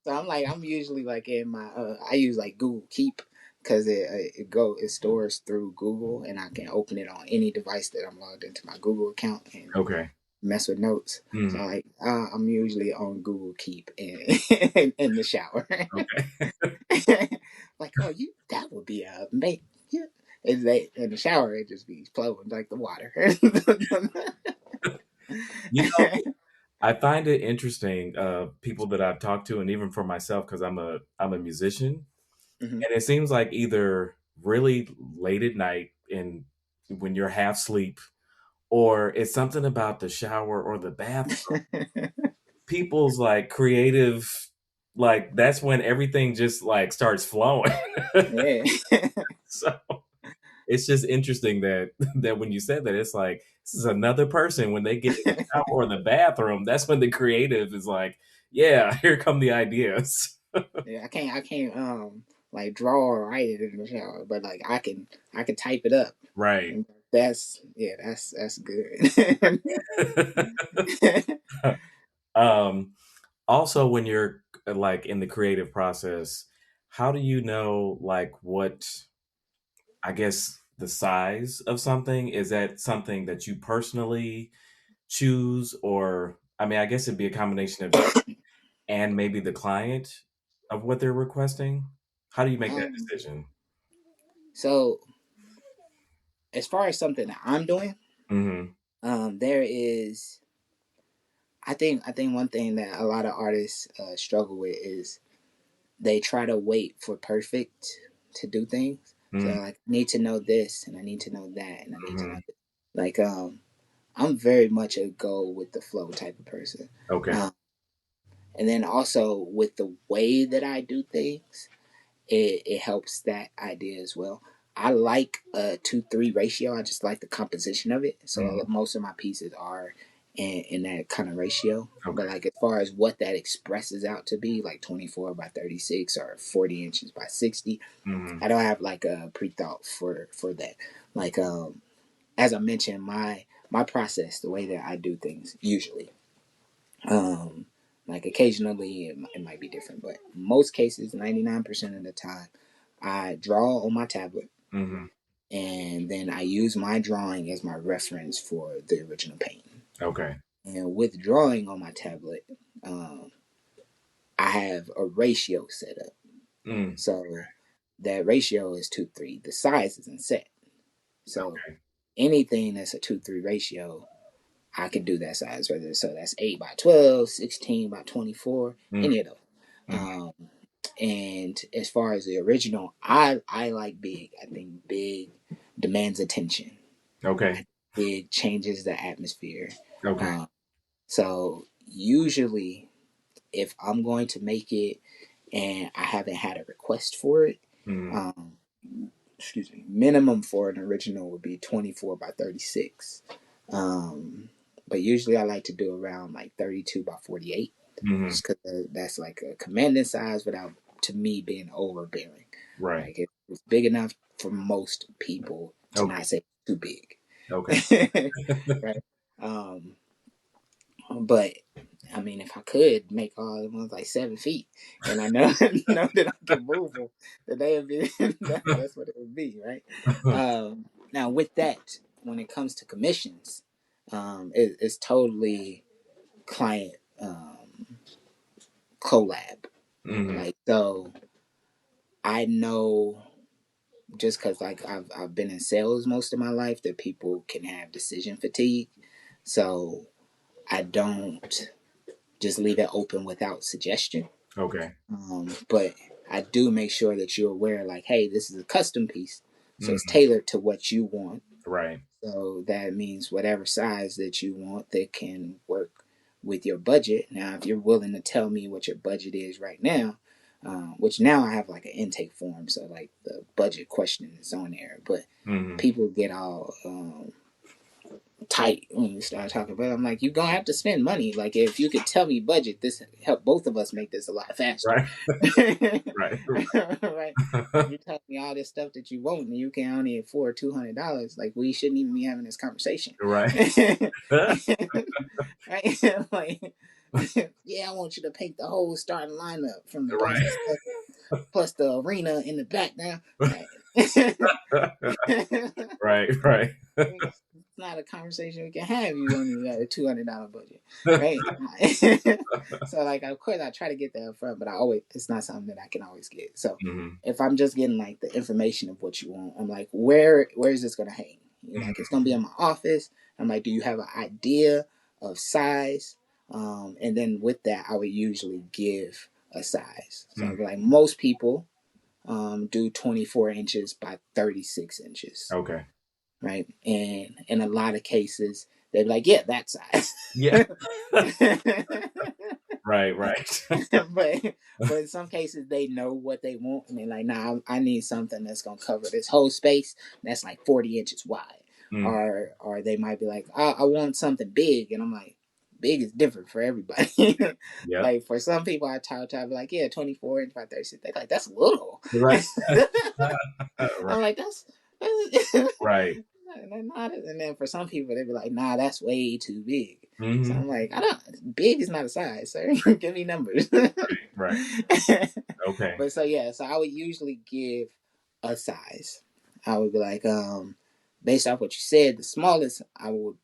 so I'm like, I'm usually like in my, I use like Google Keep because it stores through Google and I can open it on any device that I'm logged into my Google account and Okay. mess with notes. So Mhm. like, I'm usually on Google Keep in in the shower. Okay. Like, oh, that would be a mate. Yeah. It's like in the shower, it just be flowing like the water. You know, I find it interesting, people that I've talked to, and even for myself, because I'm a musician, Hmm. and it seems like either really late at night and when you're half asleep, or it's something about the shower or the bathroom. People's like creative, like that's when everything just like starts flowing. Yeah. So it's just interesting that that when you said that, it's like this is another person when they get in the shower or the bathroom. That's when the creative is like, yeah, here come the ideas. Yeah, I can't like draw or write it in the shower, but like I can type it up. Right. And that's good. um, Also, when you're like in the creative process, how do you know like what, I guess, the size of something? Is that something that you personally choose, or I mean, I guess it'd be a combination of you and maybe the client of what they're requesting? How do you make that um decision? so as far as something that I'm doing, Mhm. there is I think one thing that a lot of artists struggle with is they try to wait for perfect to do things. So Mm, like I need to know this and I need to know that and I need to know mhm. this. Like I'm very much a go with the flow type of person. Okay. Um, and then also with the way that I do things, it helps that idea as well. I like a 2-3 ratio. I just like the composition of it. So Mhm. most of my pieces are in that kind of ratio. But Okay. like as far as what that expresses out to be, like 24 by 36 or 40 inches by 60, Mhm. I don't have like a pre thought for that. Like as I mentioned, my process, the way that I do things usually. Um, like occasionally it might be different, but most cases, 99% of the time, I draw on my tablet Mhm. and then I use my drawing as my reference for the original painting. Okay. And with drawing on my tablet, um, I have a ratio set up. Mm. So that ratio is 2-3. The size isn't set. So Okay. anything that's a 2-3 ratio, I can do that size, whether so that's 8 by 12, 16 by 24, Mm. any of those. Mhm. Um, and as far as the original, I like big. I think big demands attention. Okay. Big changes the atmosphere. Okay. Um, so usually, if I'm going to make it and I haven't had a request for it, Mhm. um, excuse me, minimum for an original would be 24 by 36. Um, but usually I like to do around like 32 by 48, Mhm. just because that's like a commanding size without, to me, being overbearing. Right. Like it's big enough for most people to Okay. not say too big. Okay. Right. Um, but I mean, if I could make all the ones like 7 feet, and I know know that I can move them, then they would be that's what it would be, right? Now, with that, when it comes to commissions, it's totally client collab. Mm-hmm. Like, so I know, just because like I've been in sales most of my life, that people can have decision fatigue. So I don't just leave it open without suggestion. Okay. But I do make sure that you're aware, like, hey, this is a custom piece, so it's Mm-hmm. tailored to what you want. Right. So that means whatever size that you want, that can work with your budget. Now, if you're willing to tell me what your budget is right now, which now I have like an intake form, so like the budget question is on there, but Mm-hmm. people get all tight when you start talking. But I'm like, you're gonna have to spend money. Like, if you could tell me budget, this help both of us make this a lot faster. Right. Right. Right? If you tell me all this stuff that you want and you can only afford $200, like, we shouldn't even be having this conversation. Right. Right? Like, yeah, I want you to paint the whole starting lineup from the Right. Boston plus the arena in the background. Right. Right. Right. It's not a conversation we can have. You only got a $200 budget, right? So, like, of course, I try to get that up front, but it's not something that I can always get. So, Mm-hmm. if I'm just getting like the information of what you want, I'm like, where is this gonna hang? You're like, it's gonna be in my office. I'm like, do you have an idea of size? And then with that, I would usually give a size. So I'd be like, most people do 24 inches by 36 inches. Okay. Right? And in a lot of cases, they'd be like, yeah, that size. Yeah. Right. Right. but in some cases, they know what they want, and they're like, nah, I need something that's gonna cover this whole space that's like 40 inches wide. Mm. Or they might be like, I want something big, and I'm like, big is different for everybody. Yeah. Like, for some people, I talk to, I be like, yeah, 24 inch by 36. They're like, that's little. Right. I'm like, that's right. not, and then for some people, they'd be like, nah, that's way too big. So Mm-hmm. I'm like, big is not a size, sir. Give me numbers. Right. Okay. But so yeah, so I would usually give a size. I would be like, based off what you said, the smallest I would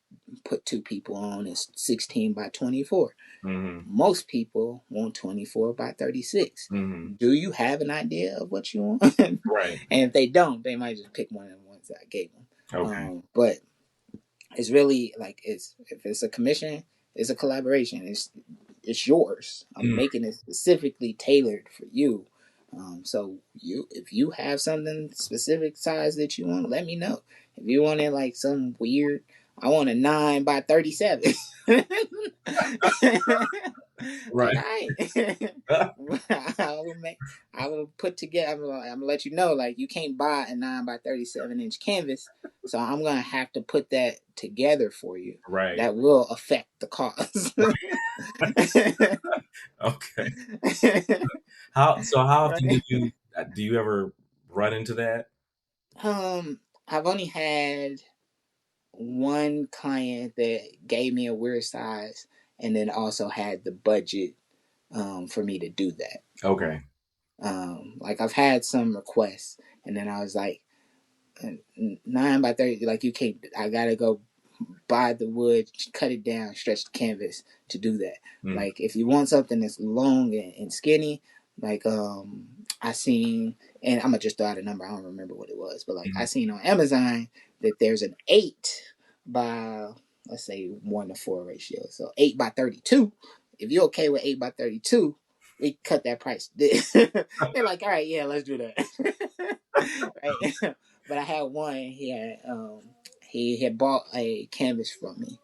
put two people on is 16 by 24. Mm-hmm. Most people want 24 by 36. Mm-hmm. Do you have an idea of what you want? Right. And if they don't, they might just pick one of the ones that I gave them. Okay. But it's really like, if it's a commission, it's a collaboration. It's yours. I'm making it specifically tailored for you. So if you have something specific size that you want, let me know. If you want it like some weird, I want a 9 by 37. Right. Like, I will put together. I'm gonna let you know, like, you can't buy a 9 by 37 inch canvas, so I'm gonna have to put that together for you. Right. That will affect the cost. Okay. How often Right? do you ever run into that? I've only had one client that gave me a weird size, and then also had the budget for me to do that. Okay. Like, I've had some requests, and then I was like, 9 by 30, like, you can't, I gotta go buy the wood, cut it down, stretch the canvas to do that. Like, if you want something that's long and skinny, like, I seen, and I'm gonna just throw out a number, I don't remember what it was, but like, I seen on Amazon that there's an 8 by, let's say, 1-to-4 ratio, so 8 by 32. If you're okay with 8 by 32, we cut that price. They're like, all right, yeah, let's do that. Right? But I had one. He had bought a canvas from me,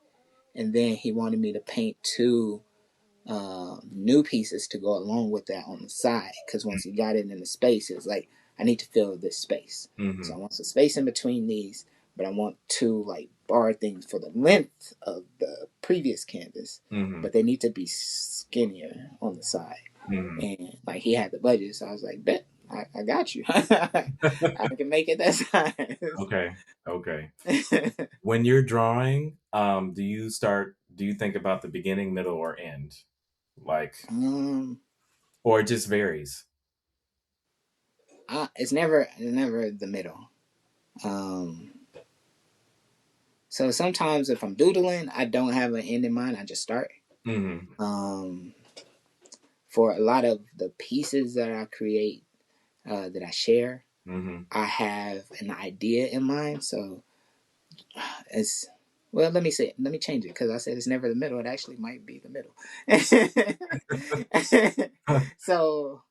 and then he wanted me to paint two new pieces to go along with that on the side. Because once he got it in the space, it was like, I need to fill this space. Mm-hmm. So I want some space in between these, but I want two, like, bar things for the length of the previous canvas, but they need to be skinnier on the side. And like, he had the budget, so I was like, bet, I got you. I can make it that size. Okay. Okay. When you're drawing, do you think about the beginning, middle, or end? Like, or it just varies? It's never the middle. So sometimes if I'm doodling, I don't have an end in mind. I just start. Mm-hmm. for a lot of the pieces that I create, that I share, Mm-hmm. I have an idea in mind. So it's, well, let me change it, because I said it's never the middle. It actually might be the middle. So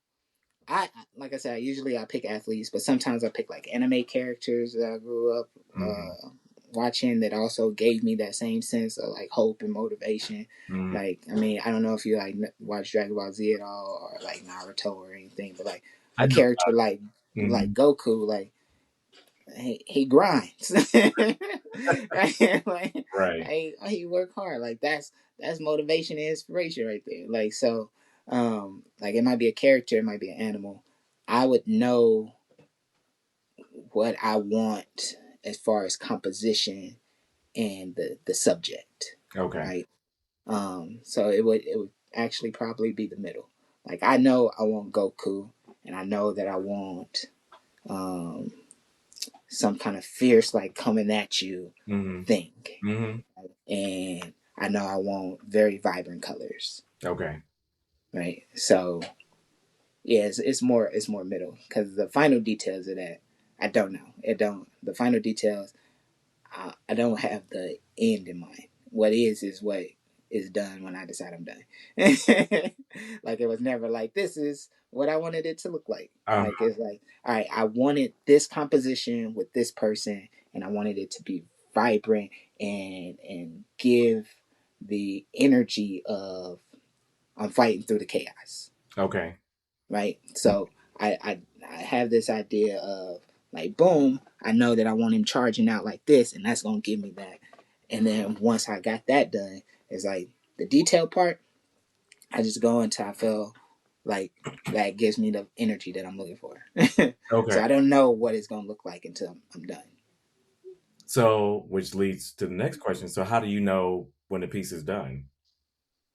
like I said, I pick athletes, but sometimes I pick like anime characters that I grew up Mm-hmm. watching, that also gave me that same sense of like hope and motivation. Mm-hmm. Like, I mean, I don't know if you like watch Dragon Ball Z at all, or like Naruto or anything, but like I a know. character Mm-hmm. like Goku, like he grinds, right? Like Right. he work hard. Like that's motivation and inspiration right there. Like, so, like it might be a character, it might be an animal. I would know what I want as far as composition and the subject, Okay. right? So it would actually probably be the middle. Like, I know I want Goku, and I know that I want um some kind of fierce, like, coming at you Mm-hmm. thing, Mm-hmm. and I know I want very vibrant colors, Okay. right? So yeah, it's more middle, because the final details of that, I don't know. It don't the final details. I don't have the end in mind. What is what is done when I decide I'm done. Like, it was never like, this is what I wanted it to look like. Um. Like, it's like, all right, I wanted this composition with this person, and I wanted it to be vibrant and give the energy of I'm fighting through the chaos, Okay. right? So I have this idea of, like, boom, I know that I want him charging out like this, and that's gonna give me that. And then once I got that done, it's like the detail part. I just go until I feel like that gives me the energy that I'm looking for. Okay. So I don't know what it's gonna look like until I'm done. So, which leads to the next question. So, how do you know when the piece is done?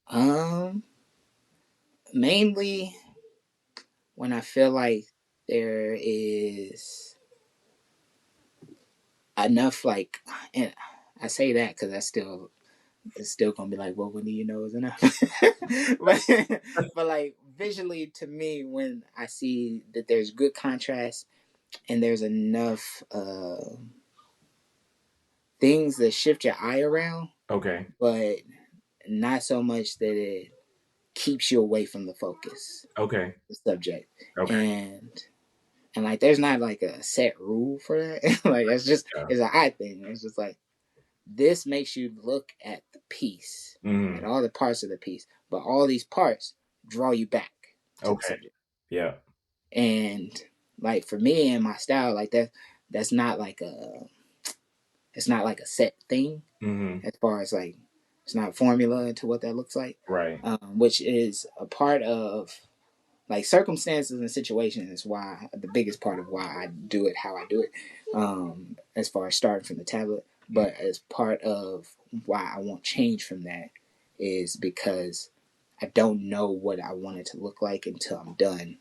Um, Mainly when I feel like there is enough, like, and I say that because I still it's still gonna be like, well, when do you know is enough? but but like, visually, to me, when I see that there's good contrast and there's enough things that shift your eye around, Okay. but not so much that it keeps you away from the focus, Okay. the subject, Okay. and like, there's not like a set rule for that. Like, Yeah. it's an eye thing. It's just like, this makes you look at the piece, at Mm-hmm. all the parts of the piece, but all these parts draw you back to the Okay. subject. Yeah. And like, for me and my style, like that's not like it's not like a set thing, Mm-hmm. as far as like, it's not a formula into what that looks like, Right. which is a part of, like, circumstances and situations is why the biggest part of why I do it how I do it, as far as starting from the tablet. But as part of why I won't change from that is because I don't know what I want it to look like until I'm done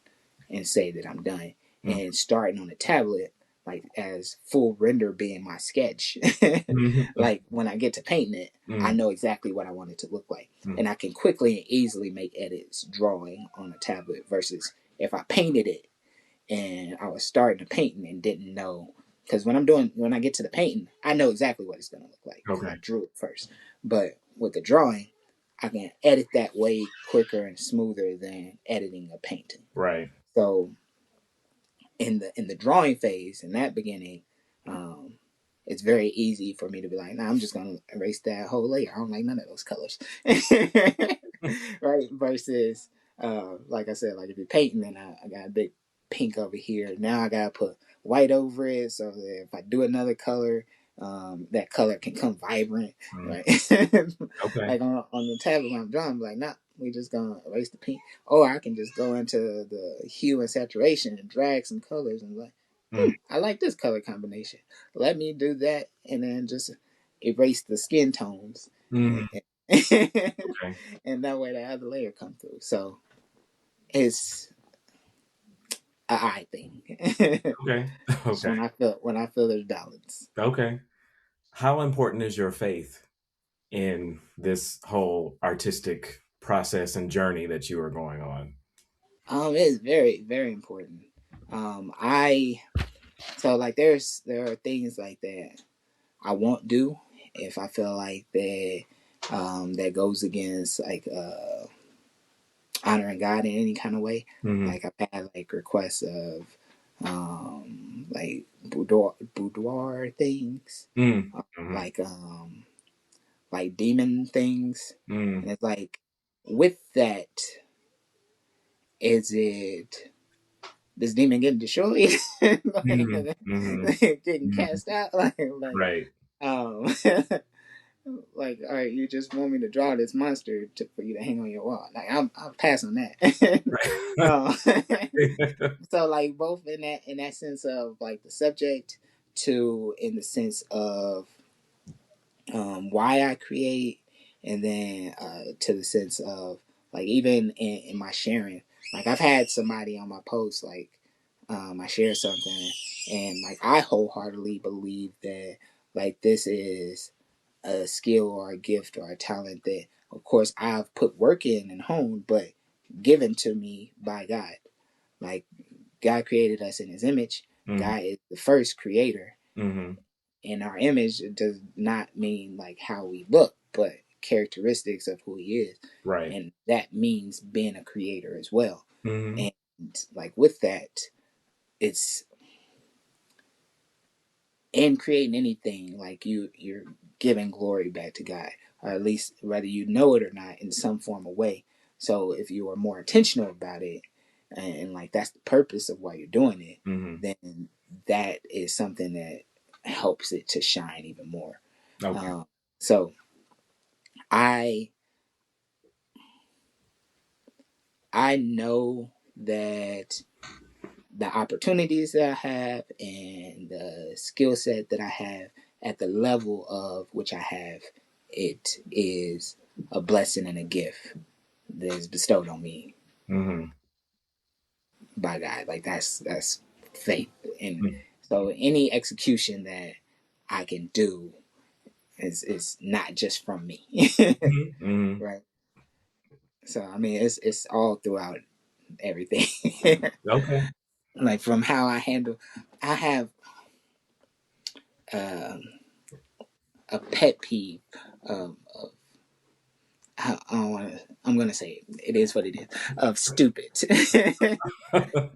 and say that I'm done. And starting on a tablet, like, as full render being my sketch, Mm-hmm. like, when I get to painting it, I Mm-hmm. know exactly what I want it to look like. And I can quickly and easily make edits drawing on a tablet, versus if I painted it and I was starting to painting and didn't know. Because when I get to the painting, I know exactly what it's going to look like because Okay. I drew it first. But with the drawing, I can edit that way quicker and smoother than editing a painting. Right. So in the drawing phase, in that beginning, um, it's very easy for me to be like, nah, I'm just gonna erase that whole layer. I don't like none of those colors, right? Versus, like I said, like, if you're painting, then I got a big pink over here. Now I gotta put white over it, so that if I do another color, that color can come vibrant, Mm. right? Okay. Like, on the tablet when I'm drawing, I'm like, nah, we just gonna erase the pink. Or I can just go into the hue and saturation and drag some colors and, like, Mm. I like this color combination. Let me do that, and then just erase the skin tones, Mm. and, Okay. and that way the other layer come through. So it's a eye thing. Okay. Just Okay. when I feel there's balance. Okay. How important is your faith in this whole artistic process and journey that you are going on? It's very, very important. I so like there are things like that I won't do if I feel like that goes against like honoring God in any kind of way. Mm-hmm. Like I've had like requests of like boudoir things, Mm-hmm. like like demon things, Mm-hmm. and it's like with that, is it this demon getting destroyed, Mm-hmm. Mm-hmm. like, getting Mm-hmm. cast out, like Right. um, like all right, you just want me to draw this monster for you to hang on your wall. Like I'll pass on that. um, so like both in that sense of like the subject to in the sense of why I create, and then to the sense of like even in my sharing, like I've had somebody on my post like I share something and like I wholeheartedly believe that like this is a skill or a gift or a talent that of course I've put work in and honed, but given to me by God. Like God created us in His image. Mm-hmm. God is the first creator, Mm-hmm. and our image does not mean like how we look, but characteristics of who He is, Right. and that means being a creator as well. Mm-hmm. And like with that, it's in creating anything like you're giving glory back to God, or at least whether you know it or not in some form of way. So if you are more intentional about it, and like that's the purpose of why you're doing it, Mm-hmm. then that is something that helps it to shine even more. Okay. So I I know that the opportunities that I have and the skill set that I have at the level of which I have, it is a blessing and a gift that is bestowed on me Mm-hmm. by God. Like that's faith. And so any execution that I can do is not just from me. Mm-hmm. Mm-hmm. Right. So I mean it's all throughout everything. Okay. Like from how I handle I have um a pet peeve of I don't want to. I'm gonna say it. It is what it is. Of stupid.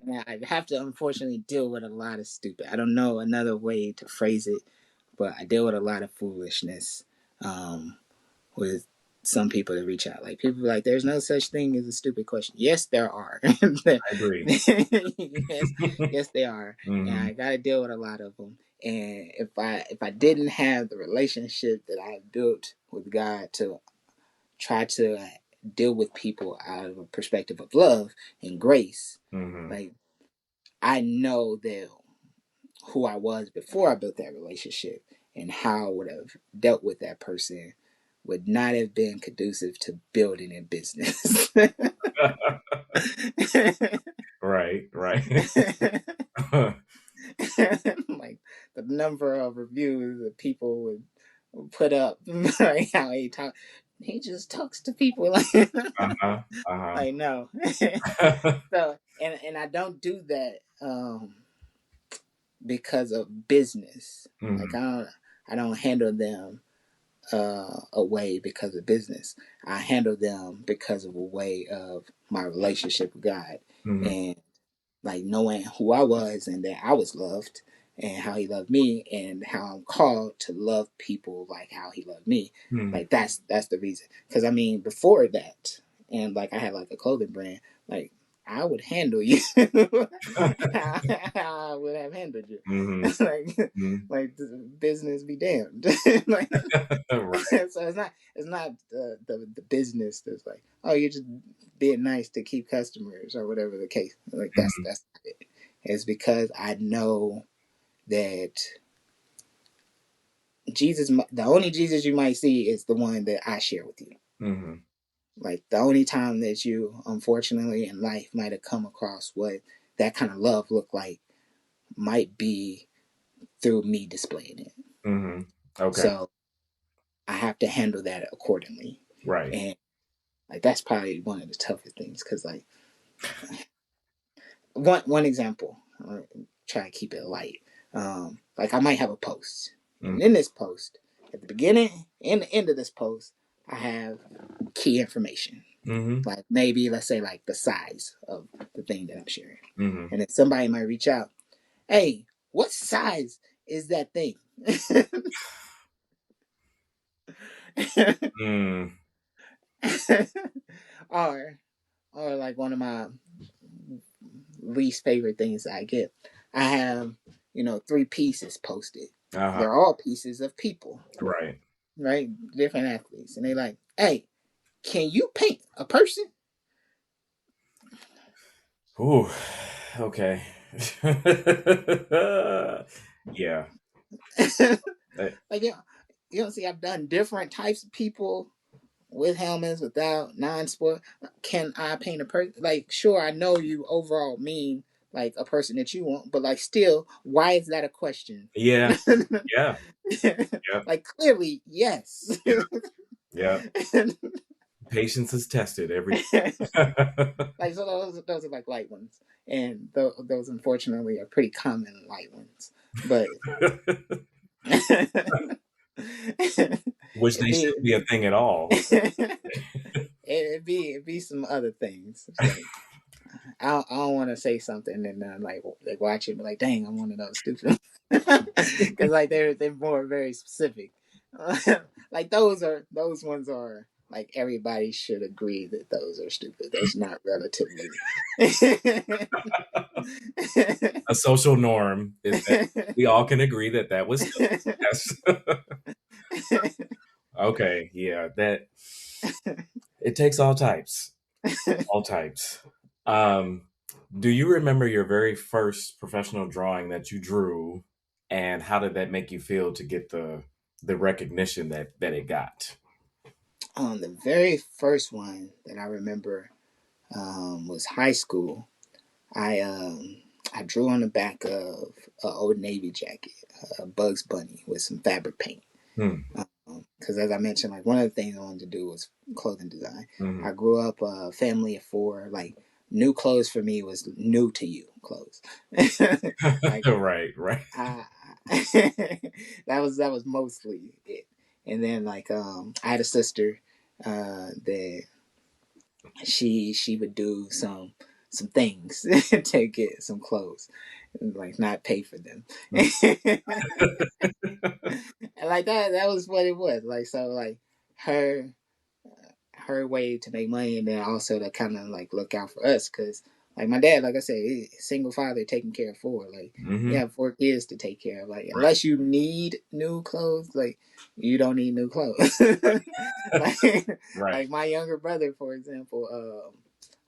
Now, I have to unfortunately deal with a lot of stupid. I don't know another way to phrase it, but I deal with a lot of foolishness um, with some people that reach out. Like people are like, "There's no such thing as a stupid question." Yes, there are. I agree. Yes, yes, there are, and Mm-hmm. I got to deal with a lot of them. And if I didn't have the relationship that I built with God to try to deal with people out of a perspective of love and grace, Mm-hmm. like I know that who I was before I built that relationship and how I would have dealt with that person would not have been conducive to building a business. Right. Right. Like the number of reviews that people would put up, like how he just talks to people like Uh-huh. Uh-huh. like no. So and I don't do that because of business. Like Mm-hmm. I don't handle them away because of business. I handle them because of a way of my relationship with God Mm-hmm. and like knowing who I was and that I was loved and how He loved me and how I'm called to love people like how He loved me. Mm-hmm. Like that's the reason. Because I mean, before that, and like I had like a clothing brand, like I would handle you how I would have handled you, Mm-hmm. like Mm-hmm. like business be damned. Like, Right. so it's not the business that's like, oh, you're just being nice to keep customers or whatever the case. Like Mm-hmm. that's not it. It's because I know that Jesus, the only Jesus you might see is the one that I share with you. Mm-hmm. Like the only time that you, unfortunately, in life might have come across what that kind of love looked like might be through me displaying it. Mm-hmm. Okay. So I have to handle that accordingly. Right. And like that's probably one of the toughest things because like one example. Try to keep it light. Like I might have a post, Mm-hmm. and in this post, at the beginning and the end of this post, I have key information. Mm-hmm. Like maybe let's say like the size of the thing that I'm sharing, Mm-hmm. and then somebody might reach out, "Hey, what size is that thing?" Mm. or or like one of my least favorite things I get. I have, 3 pieces posted. Uh-huh. They're all pieces of people, Right. right? Different athletes. And they like, hey, can you paint a person? Ooh. Okay. Yeah. Uh, Like, see, I've done different types of people with helmets, without, non-sport. Can I paint a person? Like, sure, I know you overall mean like a person that you want, but like, still, why is that a question? yeah. Yeah. Yeah. Like, clearly, yes. Yeah. Patience is tested every Like, so those are like light ones, and those unfortunately are pretty common light ones. But which it'd they be shouldn't be a thing at all. it'd be some other things. It's like I don't want to say something and like watch it, and be like, dang, I'm one of those stupid, because like they're more very specific. Like those ones are like everybody should agree that those are stupid. Those not relatively. A social norm is that we all can agree that that was silly. Yes. Okay. Yeah. That it takes all types. All types. Um, do you remember your very first professional drawing that you drew, and how did that make you feel to get the recognition that it got? The very first one that I remember was high school. I drew on the back of an Old Navy jacket, a Bugs Bunny with some fabric paint. Hmm. Because as I mentioned, like one of the things I wanted to do was clothing design. Hmm. I grew up a family of four. Like new clothes for me was new to you clothes. Like Right. Right. I, that was mostly it. And then like I had a sister that she would do some things to get some clothes, and like not pay for them. And like that was what it was. Like so like her her way to make money, and then also to kind of like look out for us, because like my dad, like I said, single father taking care of four. Like you Hmm. have 4 kids to take care of. Like Right. unless you need new clothes, like you don't need new clothes. like Right. like my younger brother, for example.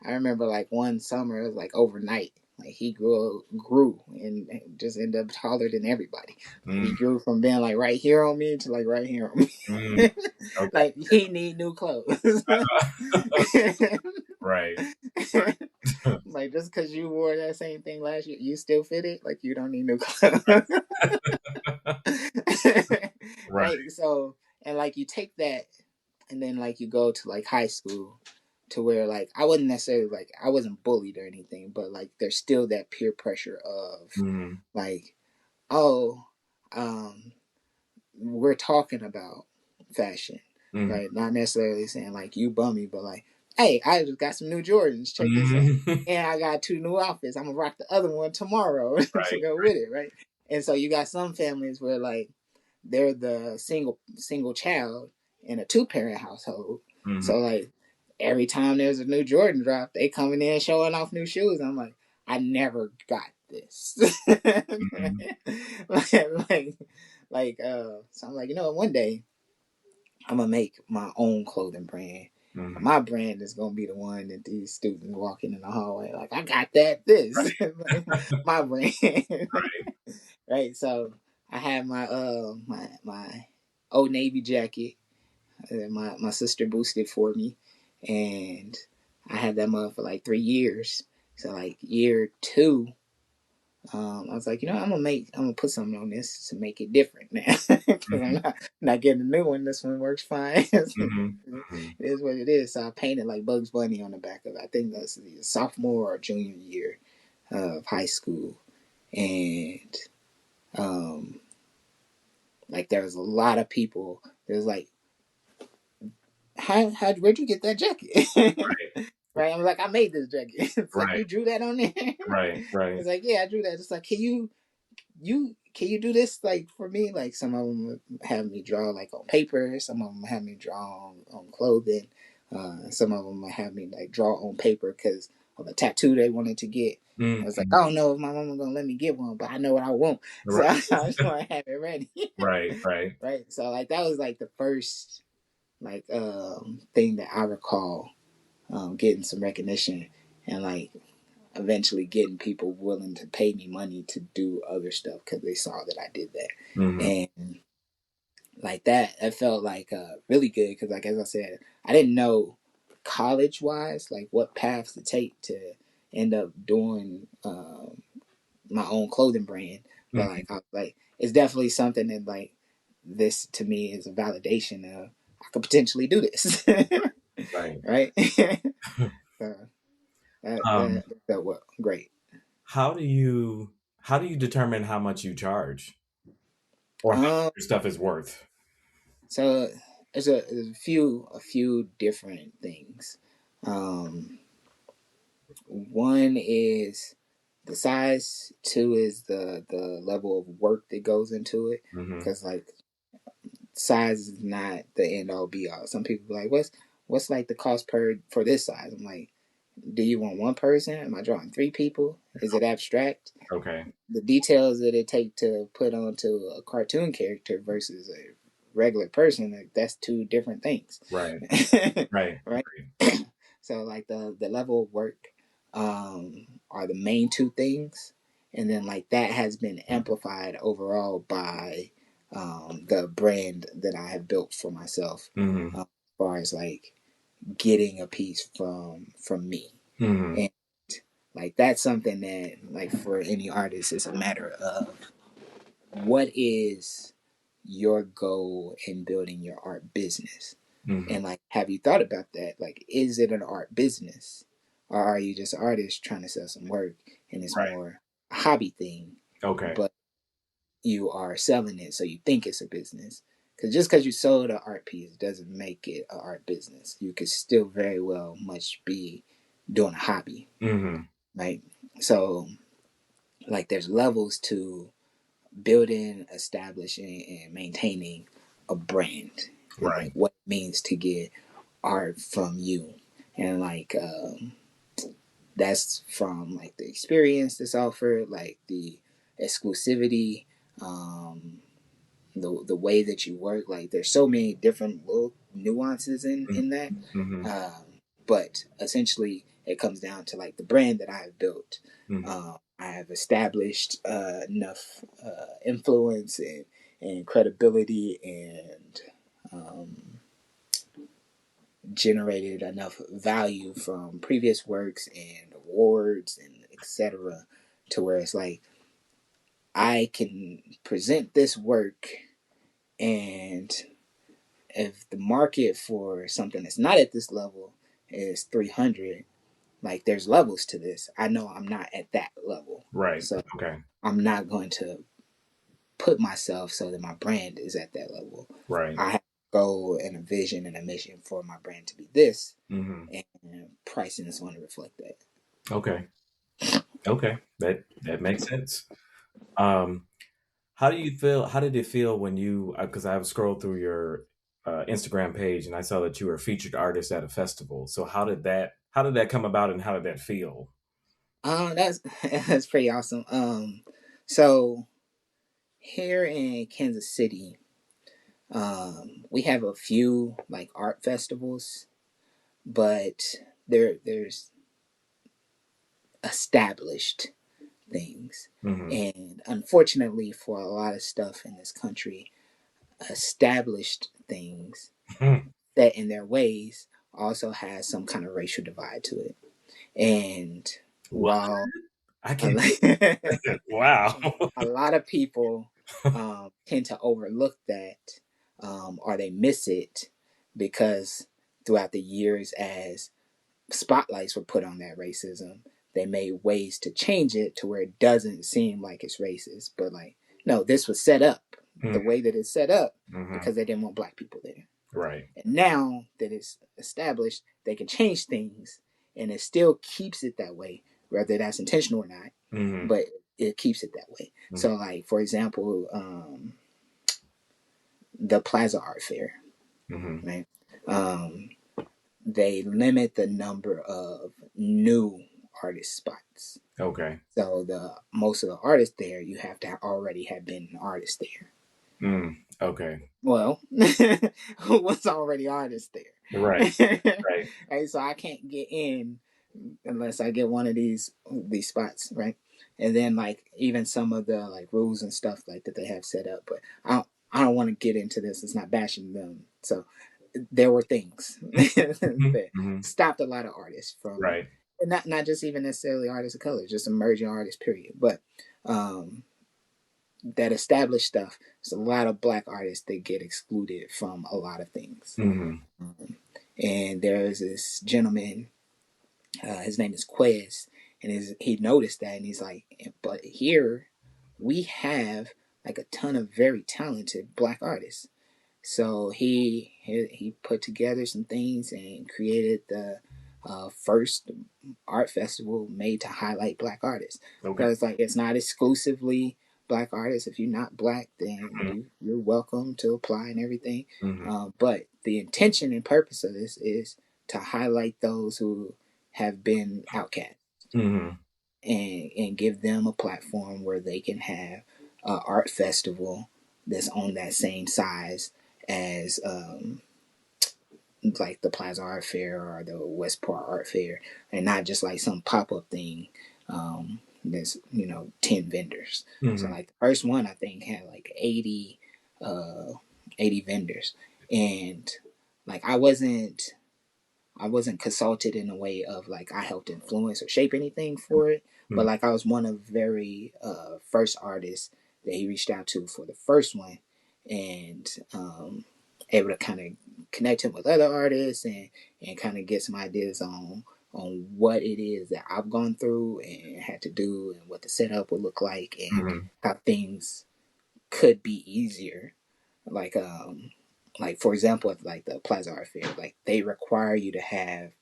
I remember like one summer, it was like overnight. Like he grew and just ended up taller than everybody. Like he Mm, grew from being like right here on me to like right here on mm, me. okay. Like he need new clothes. Right. Like just because you wore that same thing last year, you still fit it. Like you don't need new clothes. Right. Right. So and like you take that, and then like you go to like high school, to where like I wasn't necessarily like I wasn't bullied or anything, but like there's still that peer pressure of Mm, like, oh, um, we're talking about fashion, mm, right? Not necessarily saying like you bummy, but like, hey, I just got some new Jordans. Check this out, mm. and I got 2 new outfits. I'm gonna rock the other one tomorrow to Right. go with it, right? And so you got some families where like they're the single child in a 2 parent household. Mhm. So like every time there's a new Jordan drop, they coming in showing off new shoes. I'm like, I never got this. Mhm. like, like, so I'm like, one day I'm gonna make my own clothing brand. Mhm. My brand is gonna be the one that these students walking in the hallway like, I got that this like, my brand. Right. So I had my Old Navy jacket that my sister boosted for me, and I had that mug for like 3 years. So like year two, I was like, I'm gonna put something on this to make it different now, because I'm Mhm. not getting a new one. This one works fine. Mhm. It Mhm. is what it is. So I painted like Bugs Bunny on the back of it. I think that's the sophomore or junior year. of high school, and um, like there was a lot of people. There was like, where'd you get that jacket? Right? I'm like, I made this jacket. It's like, Right. you drew that on there. Right. Right. It's like, yeah, I drew that. It's like, can you do this like for me? Like some of them would have me draw like on paper. Some of them have me draw on clothing. Some of them would have me like draw on paper because of a tattoo they wanted to get. I was like, Mm-hmm. I don't know if my mama gonna let me get one, but I know what I want, so Right. I just want to have it ready. Right. Right. Right. So like that was like the first like thing that I recall getting some recognition and like eventually getting people willing to pay me money to do other stuff because they saw that I did that. Mm-hmm. And like that, it felt like really good because, like as I said, I didn't know college wise like what paths to take to end up doing my own clothing brand. But Mm-hmm. like I was like, it's definitely something that like this to me is a validation of I could potentially do this, Right. right? So that Um, felt well, great. how do you determine how much you charge or how much Um, your stuff is worth? so there's a few different things. Um, One is the size. Two is the level of work that goes into it. Mm-hmm. Because like size is not the end all be all. Some people are like, what's like the cost per for this size? I'm like, do you want one person? Am I drawing three people? Is it abstract? Okay. The details that it take to put onto a cartoon character versus a regular person, like that's two different things. Right. Right. Right. So like the level of work are the main two things, and then like that has been amplified overall by the brand that I have built for myself, Mm-hmm. as far as like getting a piece from me. Mm-hmm. And like that's something that like for any artist it's a matter of what is your goal in building your art business. Mm-hmm. And like have you thought about that? Like is it an art business? Or are you just an artist trying to sell some work and it's Right. more a hobby thing, Okay. but you are selling it so you think it's a business? Because just because you sold an art piece doesn't make it an art business. You could still very well much be doing a hobby, Mm-hmm. right? So like there's levels to building, establishing, and maintaining a brand, and Right. like what it means to get art from you, and like that's from like the experience that's offered, like the exclusivity, um, the way that you work. Like there's so many different little nuances in that, Mm-hmm. but essentially it comes down to like the brand that I have built. Mm-hmm. I have established enough influence and credibility and um, generated enough value from previous works and awards and etc. to where it's like I can present this work, and if the market for something that's not at this level is 300, like there's levels to this. I know I'm not at that level, Right. so Okay. I'm not going to put myself so that my brand is at that level. Right. I have a goal and a vision and a mission for my brand to be this, Mm-hmm. and pricing is going to reflect that. Okay. Okay. That makes sense. Um, how do you feel? How did it feel when you? Because I've scrolled through your Instagram page and I saw that you were a featured artist at a festival. So how did that come about and how did that feel? That's that's pretty awesome. So here in Kansas City, we have a few like art festivals, but there's established things, Mm-hmm. and unfortunately for a lot of stuff in this country, established things that in their ways also has some kind of racial divide to it. And What? while I a, can't. Wow. a lot of people tend to overlook that, or they miss it because throughout the years, as spotlights were put on that racism, they made ways to change it to where it doesn't seem like it's racist. But like, no, this was set up the way that it's set up Mm-hmm. because they didn't want black people there. Right. And now that it's established, they can change things and it still keeps it that way, whether that's intentional or not, Mm-hmm. but it keeps it that way. Mm-hmm. So, like, for example, the Plaza Art Fair, Mm-hmm. right? Um, they limit the number of new artist spots. Okay. So the most of the artists there, you have to already have been an artist there. Okay. Well, who was already artist Right. there? Right. Right, so I can't get in unless I get one of these spots, right? And then like even some of the like rules and stuff like that they have set up, but I don't want to get into this. It's not bashing them. So there were things that Mm-hmm. stopped a lot of artists from, Right. and not just even necessarily artists of color, just emerging artists, period. But um, that established stuff. There's a lot of black artists that get excluded from a lot of things. Mm-hmm. And there's this gentleman, his name is Quez, and he noticed that, and he's like, but here we have like a ton of very talented black artists. So he put together some things and created the first art festival made to highlight black artists. Okay. Because like it's not exclusively black artists. If you're not black, then you're welcome to apply and everything. Mm-hmm. But the intention and purpose of this is to highlight those who have been outcast Mm-hmm. and give them a platform where they can have an art festival that's on that same size as like the Plaza Art Fair or the Westport Art Fair, and not just like some pop up thing. That's 10 vendors. So Mm-hmm. like the first one I think had like 80, 80 vendors, and like I wasn't consulted in a way of like I helped influence or shape anything for it, but like I was one of very first artists that he reached out to for the first one, and able to kind of connect him with other artists and kind of get some ideas on what it is that I've gone through and had to do and what the setup would look like and Mm-hmm. how things could be easier. Like for example, at like the Plaza Art Fair, like they require you to have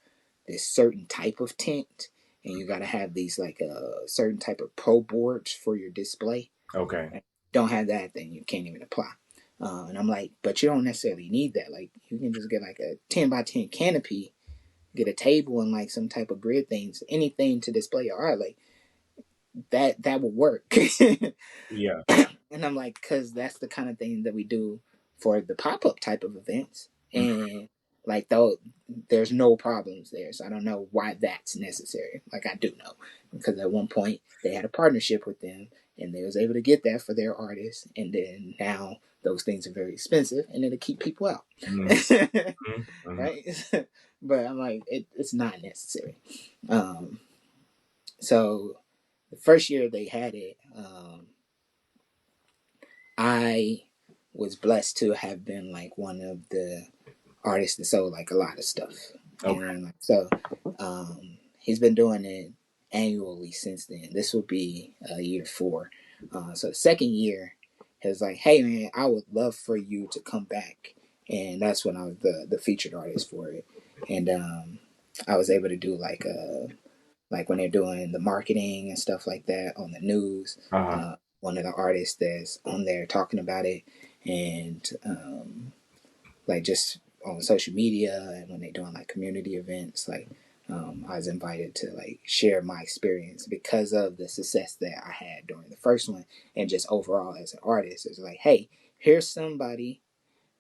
this certain type of tent, and you got to have these like certain type of pro boards for your display. Okay. Don't have that, then you can't even apply. And I'm like, but you don't necessarily need that. Like you can just get like a 10 by 10 canopy, get a table and like some type of grid things, anything to display your art. Like that would work. Yeah. And I'm like, because that's the kind of thing that we do for the pop up type of events. And like, though, there's no problems there. So I don't know why that's necessary. Like, I do know. Because at one point, they had a partnership with them and they was able to get that for their artists. And then now those things are very expensive and it'll keep people out. Mm-hmm. Right? But I'm like, it's not necessary. So the first year they had it, I was blessed to have been like one of the artists that sold like a lot of stuff. Okay. And so he's been doing it annually since then. This will be year 4. So the second year, he was like, "Hey man, I would love for you to come back," and that's when I was the featured artist for it. And I was able to do like when they're doing the marketing and stuff like that on the news. Uh-huh. One of the artists that's on there talking about it, and like just on social media and when they're doing like community events, like I was invited to like share my experience because of the success that I had during the first one, and just overall as an artist, it's like, hey, here's somebody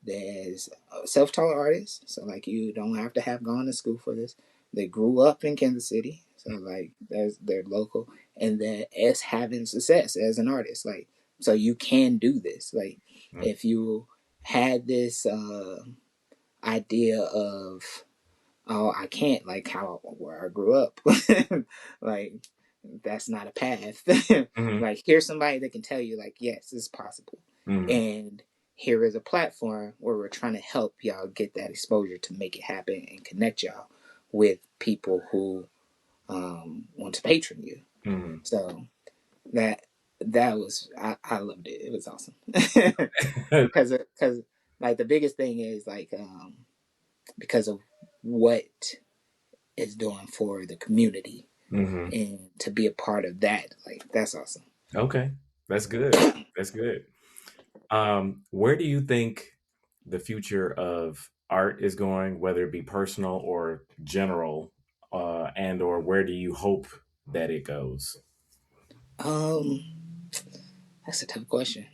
there's a self-taught artist, so like you don't have to have gone to school for this. They grew up in Kansas City, so like they're local, and that as having success as an artist, like so you can do this. Like if you had this idea of oh I can't like how where I grew up, like that's not a path. Mm-hmm. Like here's somebody that can tell you like yes it's possible, Mm-hmm. and here is a platform where we're trying to help y'all get that exposure to make it happen and connect y'all with people who want to patron you. Mm-hmm. So that that was I loved it. It was awesome because like the biggest thing is like because of what it's doing for the community Mm-hmm. and to be a part of that, like that's awesome. Okay, that's good. That's good. Where do you think the future of art is going, whether it be personal or general, and or where do you hope that it goes? Um, that's a tough question.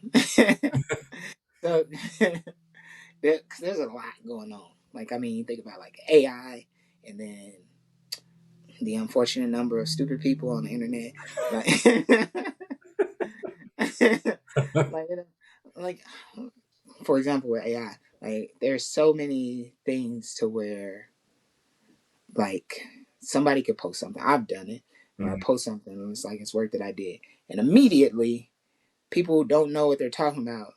So there's a lot going on. Like I mean, you think about like AI, and then the unfortunate number of stupid people on the internet. Like, like, like for example, with AI, like there's so many things to where like somebody could post something. I've done it where I Mhm. post something and it's like it's work that I did, and immediately people don't know what they're talking about.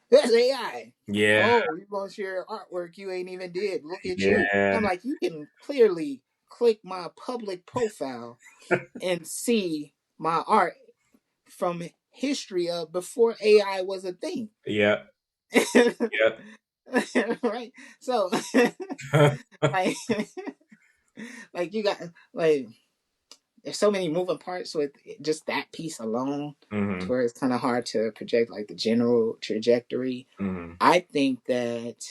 That's AI. Yeah, Oh, you gonna share artwork you ain't even did. Look at you. yeah, I'm like, you can clearly click my public profile and see my art from history of before AI was a thing. yeah, yeah. Right? So like like you got like there's so many moving parts with just that piece alone to Hmm. where it's kind of hard to project like the general trajectory. Hmm. I think that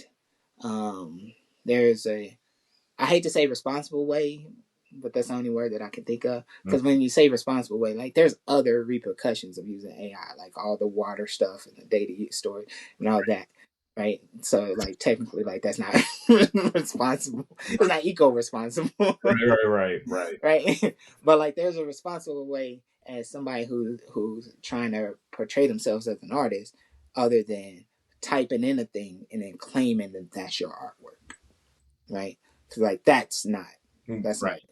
um, there's a, I hate to say responsible way, but that's the only word that I can think of. Because when you say responsible way, like there's other repercussions of using AI, like all the water stuff and the data storage and all that. Right. So like technically like that's not responsible. It's not eco responsible. Right, right, right, right. Right. But like there's a responsible way as somebody who's trying to portray themselves as an artist other than typing in a thing and then claiming that that's your artwork, right? Because like that's not Right.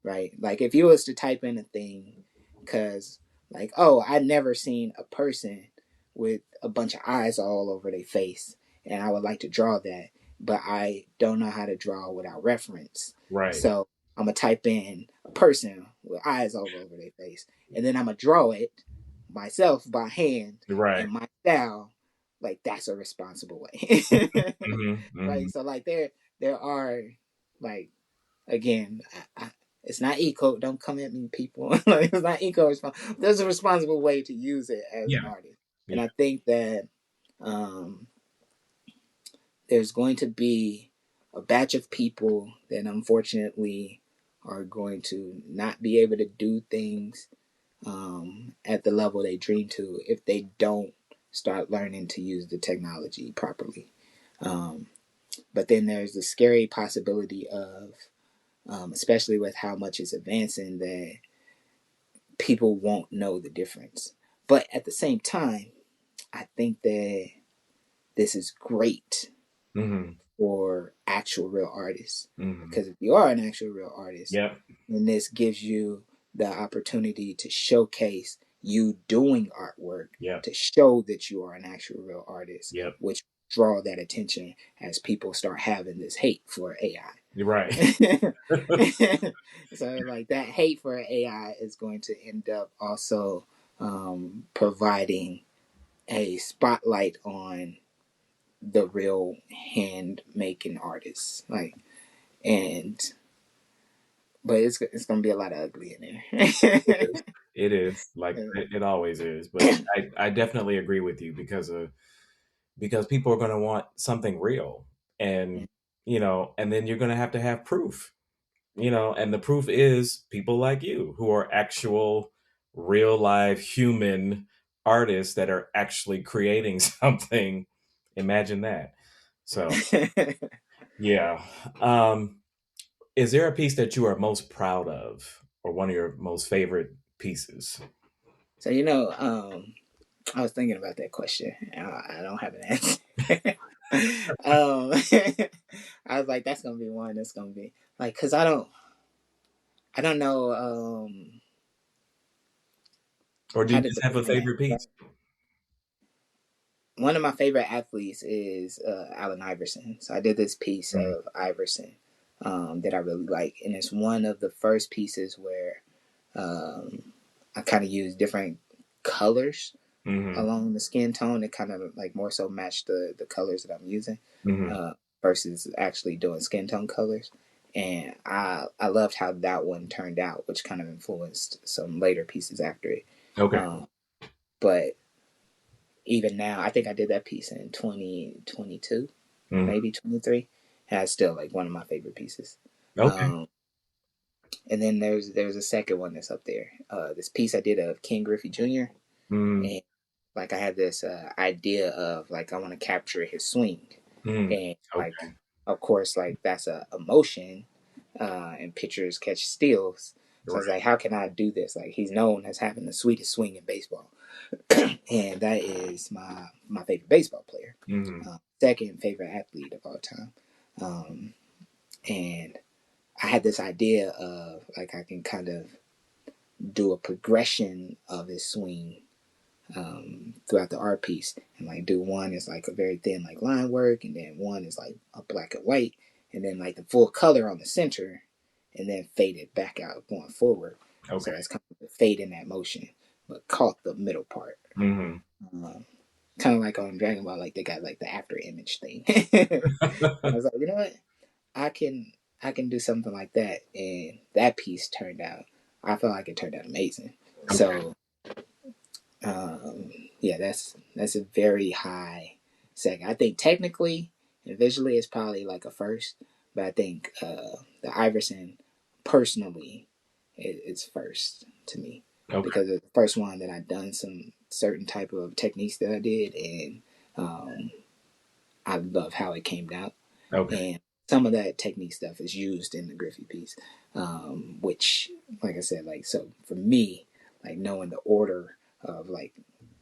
right. Like if you was to type in a thing, because like oh I never seen a person with a bunch of eyes all over their face, and I would like to draw that, but I don't know how to draw without reference, Right. so I'm gonna type in a person with eyes all over their face, and then I'm gonna draw it myself by hand Right. in my style. Like that's a responsible way, Hmm. right? Hmm. So like there are like again, it's not eco. Don't come at me, people. Like, it's not eco responsible. There's a responsible way to use it as Yeah. an artist, and Yeah. I think that um, there's going to be a batch of people that unfortunately are going to not be able to do things at the level they dream to if they don't start learning to use the technology properly. Um, but then there's the scary possibility of especially with how much it's advancing, that people won't know the difference. But at the same time, I think that this is great Hmm. for actual real artists. Hmm. Because if you are an actual real artist, Yep. then this gives you the opportunity to showcase you doing artwork Yep. to show that you are an actual real artist, Yep. which draw that attention as people start having this hate for AI. You're right. So like that hate for AI is going to end up also providing a spotlight on the real hand making artists, like, and but it's gonna be a lot of ugly in It there. is. It is like it always is. But I definitely agree with you because people are going to want something real, and and then you're going to have proof, and the proof is people like you who are actual real life human artists that are actually creating something. Imagine that. So yeah. um is there a piece that you are most proud of or one of your most favorite pieces? So I was thinking about that question. I don't have an answer. I was like, that's gonna be one. That's gonna be like, cause I don't know Or do how you to just have a define that. favorite piece? One of my favorite athletes is Allen Iverson. So I did this piece Mm, of Iverson. that I really like, and it's one of the first pieces where I kind of use different colors Mm-hmm. along the skin tone to kind of like more so match the colors that I'm using, Mm-hmm. uh, versus actually doing skin tone colors. And I loved how that one turned out, which kind of influenced some later pieces after it. Okay. Um, but even now, I think I did that piece in 2022, Mm-hmm. maybe 23. And it's still like one of my favorite pieces. Okay. Um, and then there's a second one that's up there. This piece I did of King Griffey Jr. Mm-hmm. and like I had this idea of like I want to capture his swing, Mm-hmm. and like Okay. of course like that's a emotion, and pitchers catch steals. So I was Right. like, how can I do this? Like he's known as having the sweetest swing in baseball, and that is my favorite baseball player, Mm-hmm. second favorite athlete of all time, um, and I had this idea of like I can kind of do a progression of his swing throughout the art piece, and like do one is like a very thin like line work, and then one is like a black and white, and then like the full color on the center, and then fade it back out going forward. Okay. So that's kind of the fade in that motion, but caught the middle part. Mm-hmm. Um, Kind of like on Dragon Ball, like they got like the after image thing. I was like, you know what, I can I can do something like that, and that piece turned out. I felt like it turned out amazing. Okay. So yeah, that's a very high second. I think technically and visually it's probably like a first, but I think the Iverson personally is first to me Okay. because it's the first one that I've done some certain type of techniques that I did, and um, I love how it came out, Okay. and some of that technique stuff is used in the Griffey piece, which, like I said, like so for me, like knowing the order of like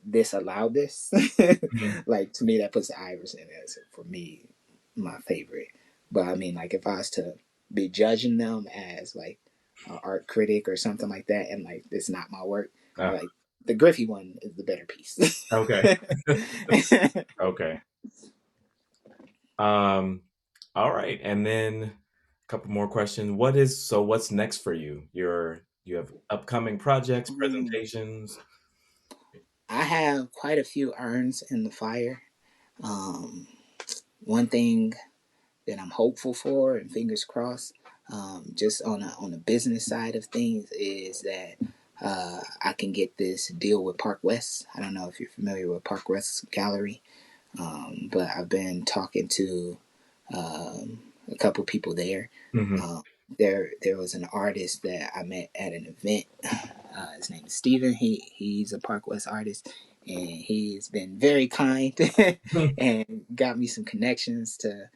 this allowed this, Mm-hmm. like to me that puts the Iverson as for me my favorite. But I mean, like if I was to be judging them as like an art critic or something like that, and like it's not my work, I Uh, like the Griffey one is the better piece. okay. Okay. Um, all right. And then a couple more questions. What's next for you? You have upcoming projects, presentations. I have quite a few irons in the fire. Um, One thing that I'm hopeful for, and fingers crossed, just on the business side of things, is that I can get this deal with Park West. I don't know if you're familiar with Park West Gallery, but I've been talking to a couple people there. Hmm. Um, there was an artist that I met at an event. His name is Steven. He's a Park West artist, and he's been very kind and got me some connections to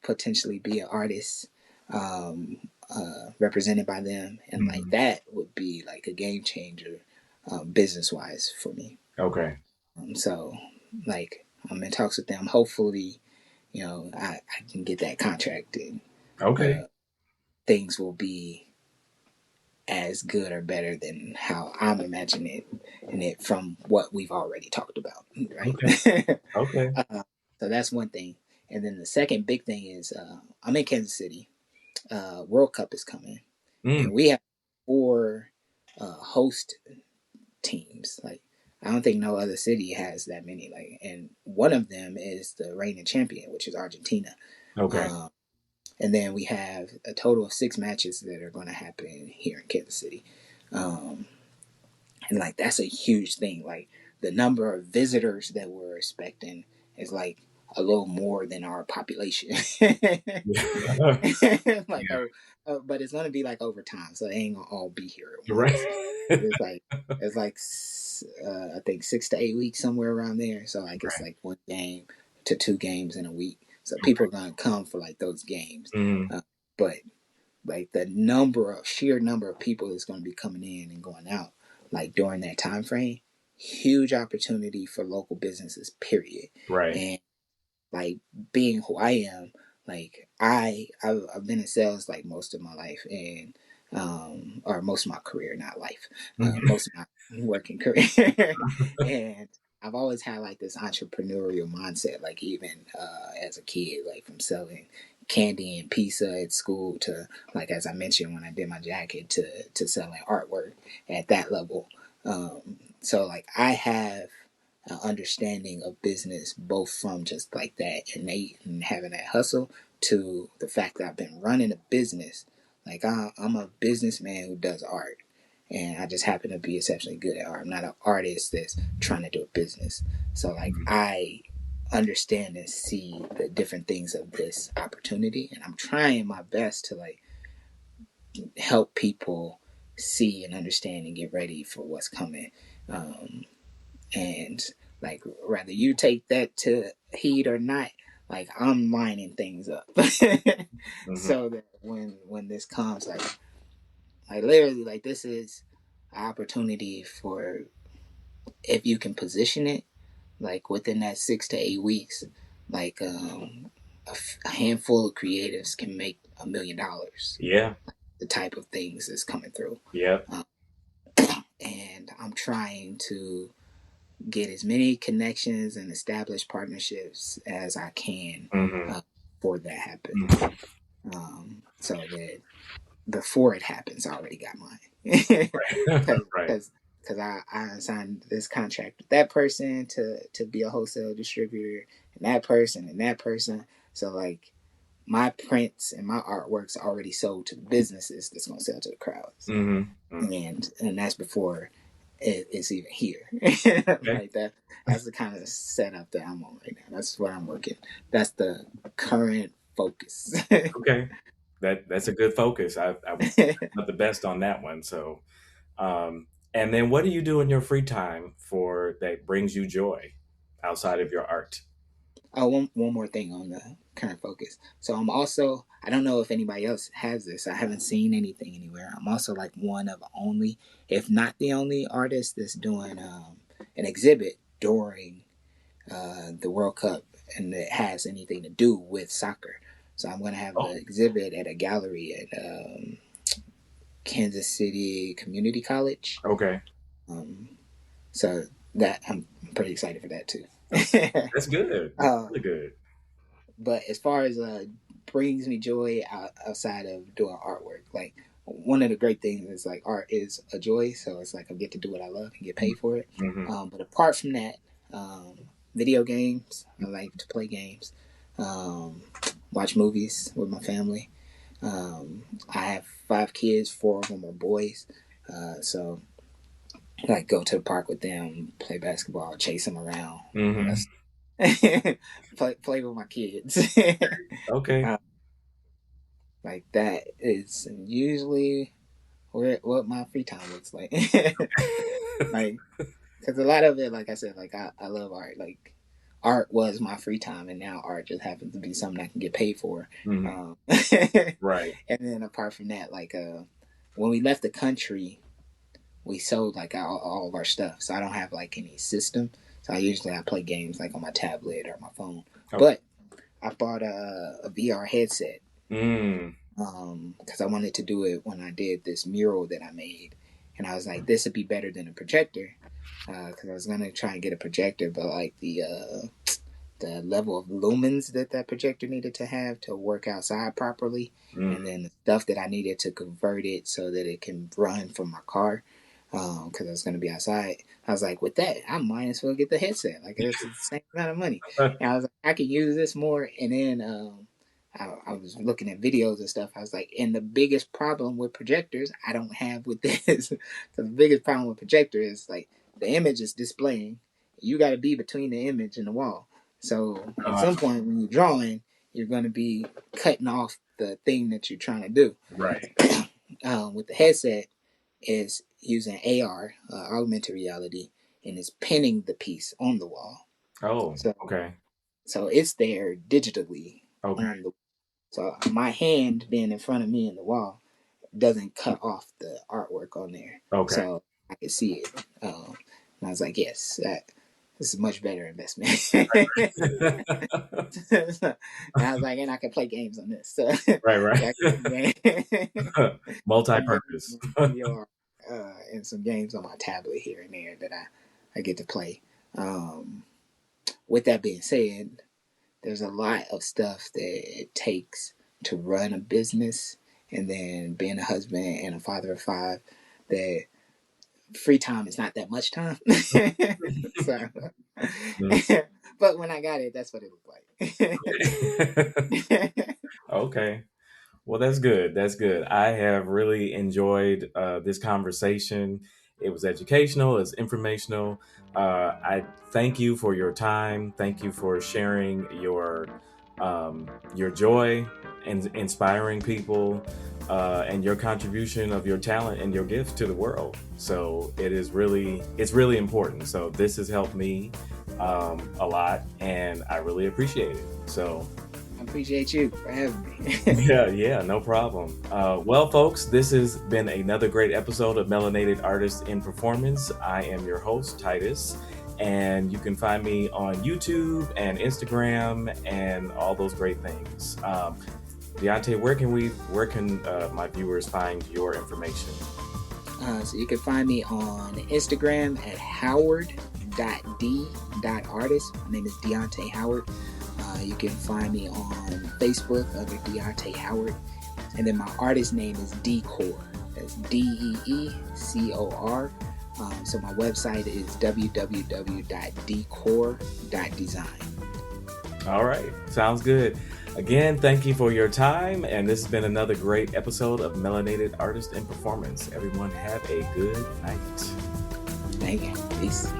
potentially be an artist, represented by them, and like Hmm. that would be like a game changer, business wise for me. Okay. So like I'm in talks with them. Hopefully, I can get that contract, and Okay. uh, things will be as good or better than how I'm imagining it from what we've already talked about, right? Okay. Okay. So that's one thing. And then the second big thing is I'm in Kansas City. World Cup is coming, Mm. and we have four host teams. Like I don't think no other city has that many. Like, and one of them is the reigning champion, which is Argentina. Okay. Um, and then we have a total of six matches that are going to happen here in Kansas City. Um, and like that's a huge thing. Like the number of visitors that we're expecting is like a little more than our population. Yeah. Like but it's gonna be like over time, so they ain't gonna all be here at once. Right. It's like it's like I think 6 to 8 weeks somewhere around there. So like it's Right. like one game to two games in a week. So people are gonna come for like those games, Mm. but like the sheer number of people that's going to be coming in and going out like during that time frame, huge opportunity for local businesses, period. Right. And like being who I am, like I've been in sales like most of my life, and or most of my career, not life, Mhm. most of my working career, and I've always had like this entrepreneurial mindset, like even as a kid, like from selling candy and pizza at school to, like, as I mentioned when I did my jacket, to selling artwork at that level. So like I have an understanding of business both from just like that innate and having that hustle to the fact that I've been running a business. Like I'm a businessman who does art, and I just happen to be exceptionally good at art. I'm not an artist that's trying to do a business. So like Mhm. I understand and see the different things of this opportunity, and I'm trying my best to like help people see and understand and get ready for what's coming. Um, and like whether you take that to heed or not, like I'm lining things up Mhm. so that when this comes, like literally, like this is an opportunity for, if you can position it like within that 6 to 8 weeks, like a handful of creatives can make $1 million. Yeah. The type of things that's coming through, Yep. um, and I'm trying to get as many connections and establish partnerships as I can Hmm. for that happen. Hmm. So that before it happens, I already got mine. Because Right. I signed this contract with that person to be a wholesale distributor, and that person and that person. So like my prints and my artworks are already sold to the businesses that's gonna sell to the crowds, Hmm. Hmm. and that's before it's even here. Okay. Like that. That's the kind of setup that I'm on right now. That's what I'm working. That's the current focus. Okay. That's a good focus. I would not the best on that one. So, um, and then what do you do in your free time for that brings you joy outside of your art? Oh, one more thing on the current focus. So I'm also, I don't know if anybody else has this. I haven't seen anything anywhere. I'm also like one of only, if not the only artist that's doing an exhibit during the World Cup, and it has anything to do with soccer. So I'm going to have Oh, an exhibit at a gallery at Kansas City Community College. okay. Um, so that I'm pretty excited for that too. That's good. That's uh, really good. but as far as brings me joy outside of doing artwork, like one of the great things is like art is a joy, so it's like I get to do what I love and get paid for it. Mm-hmm. But apart from that, um, video games, I like to play games, um, watch movies with my family. I have 5 kids, 4 of them are boys, so like go to the park with them, play basketball, chase them around. Mm-hmm. That's play with my kids. Okay. uh, like that is usually what my free time looks like. Like, because a lot of it, like I said, like I love art. Like art was my free time, and now art just happens to be something I can get paid for. Hmm. And Right. then apart from that, like when we left the country, we sold like all of our stuff, so I don't have like any system. So I play games like on my tablet or my phone. Okay. But I bought a VR headset Mm. because I wanted to do it when I did this mural that I made, and I was like, this would be better than a projector because I was gonna try and get a projector, but like the level of lumens that projector needed to have to work outside properly, Mm. and then the stuff that I needed to convert it so that it can run from my car because I was going to be outside. I was like, with that, I might as well get the headset. Like, it's the same amount of money. And I was like, I could use this more. And then I was looking at videos and stuff. I was like, and the biggest problem with projectors I don't have with this. So the biggest problem with projector is like the image is displaying. You got to be between the image and the wall. So at Uh, some point when you're drawing, you're going to be cutting off the thing that you're trying to do. right. With the headset, is using AR, augmented reality, and is pinning the piece on the wall. Oh, So okay. so it's there digitally Okay. on the. So my hand being in front of me in the wall doesn't cut off the artwork on there, Okay. so I can see it. And I was like, yes, this is a much better investment. And I was like, and I can play games on this. So Right, right. yeah, I can play some games Multi-purpose. on VR and some games on my tablet here and there that I get to play. Um, with that being said, there's a lot of stuff that it takes. to run a business, and then being a husband and a father of five, that free time is not that much time. So, Mm. but when I got it, that's what it looked like. Okay. Well, that's good. That's good. I have really enjoyed this conversation. It was educational, it's informational. I thank you for your time. Thank you for sharing your joy and inspiring people, and your contribution of your talent and your gift to the world. So it's really important. So this has helped me a lot, and I really appreciate it. So. I appreciate you for having me. Yeah, no problem. Well, folks, this has been another great episode of Melanated Artists in Performance. I am your host, Titus, and you can find me on YouTube and Instagram and all those great things. Deante, where can my viewers find your information? So you can find me on Instagram at howard.d.artist. My name is Deante Howard. You can find me on Facebook under Deante Howard. And then my artist name is Decor. That's Deecor. So my website is www.decor.design. All right. Sounds good. Again, thank you for your time. And this has been another great episode of Melanated Artist in Performance. Everyone have a good night. Thank you. Peace.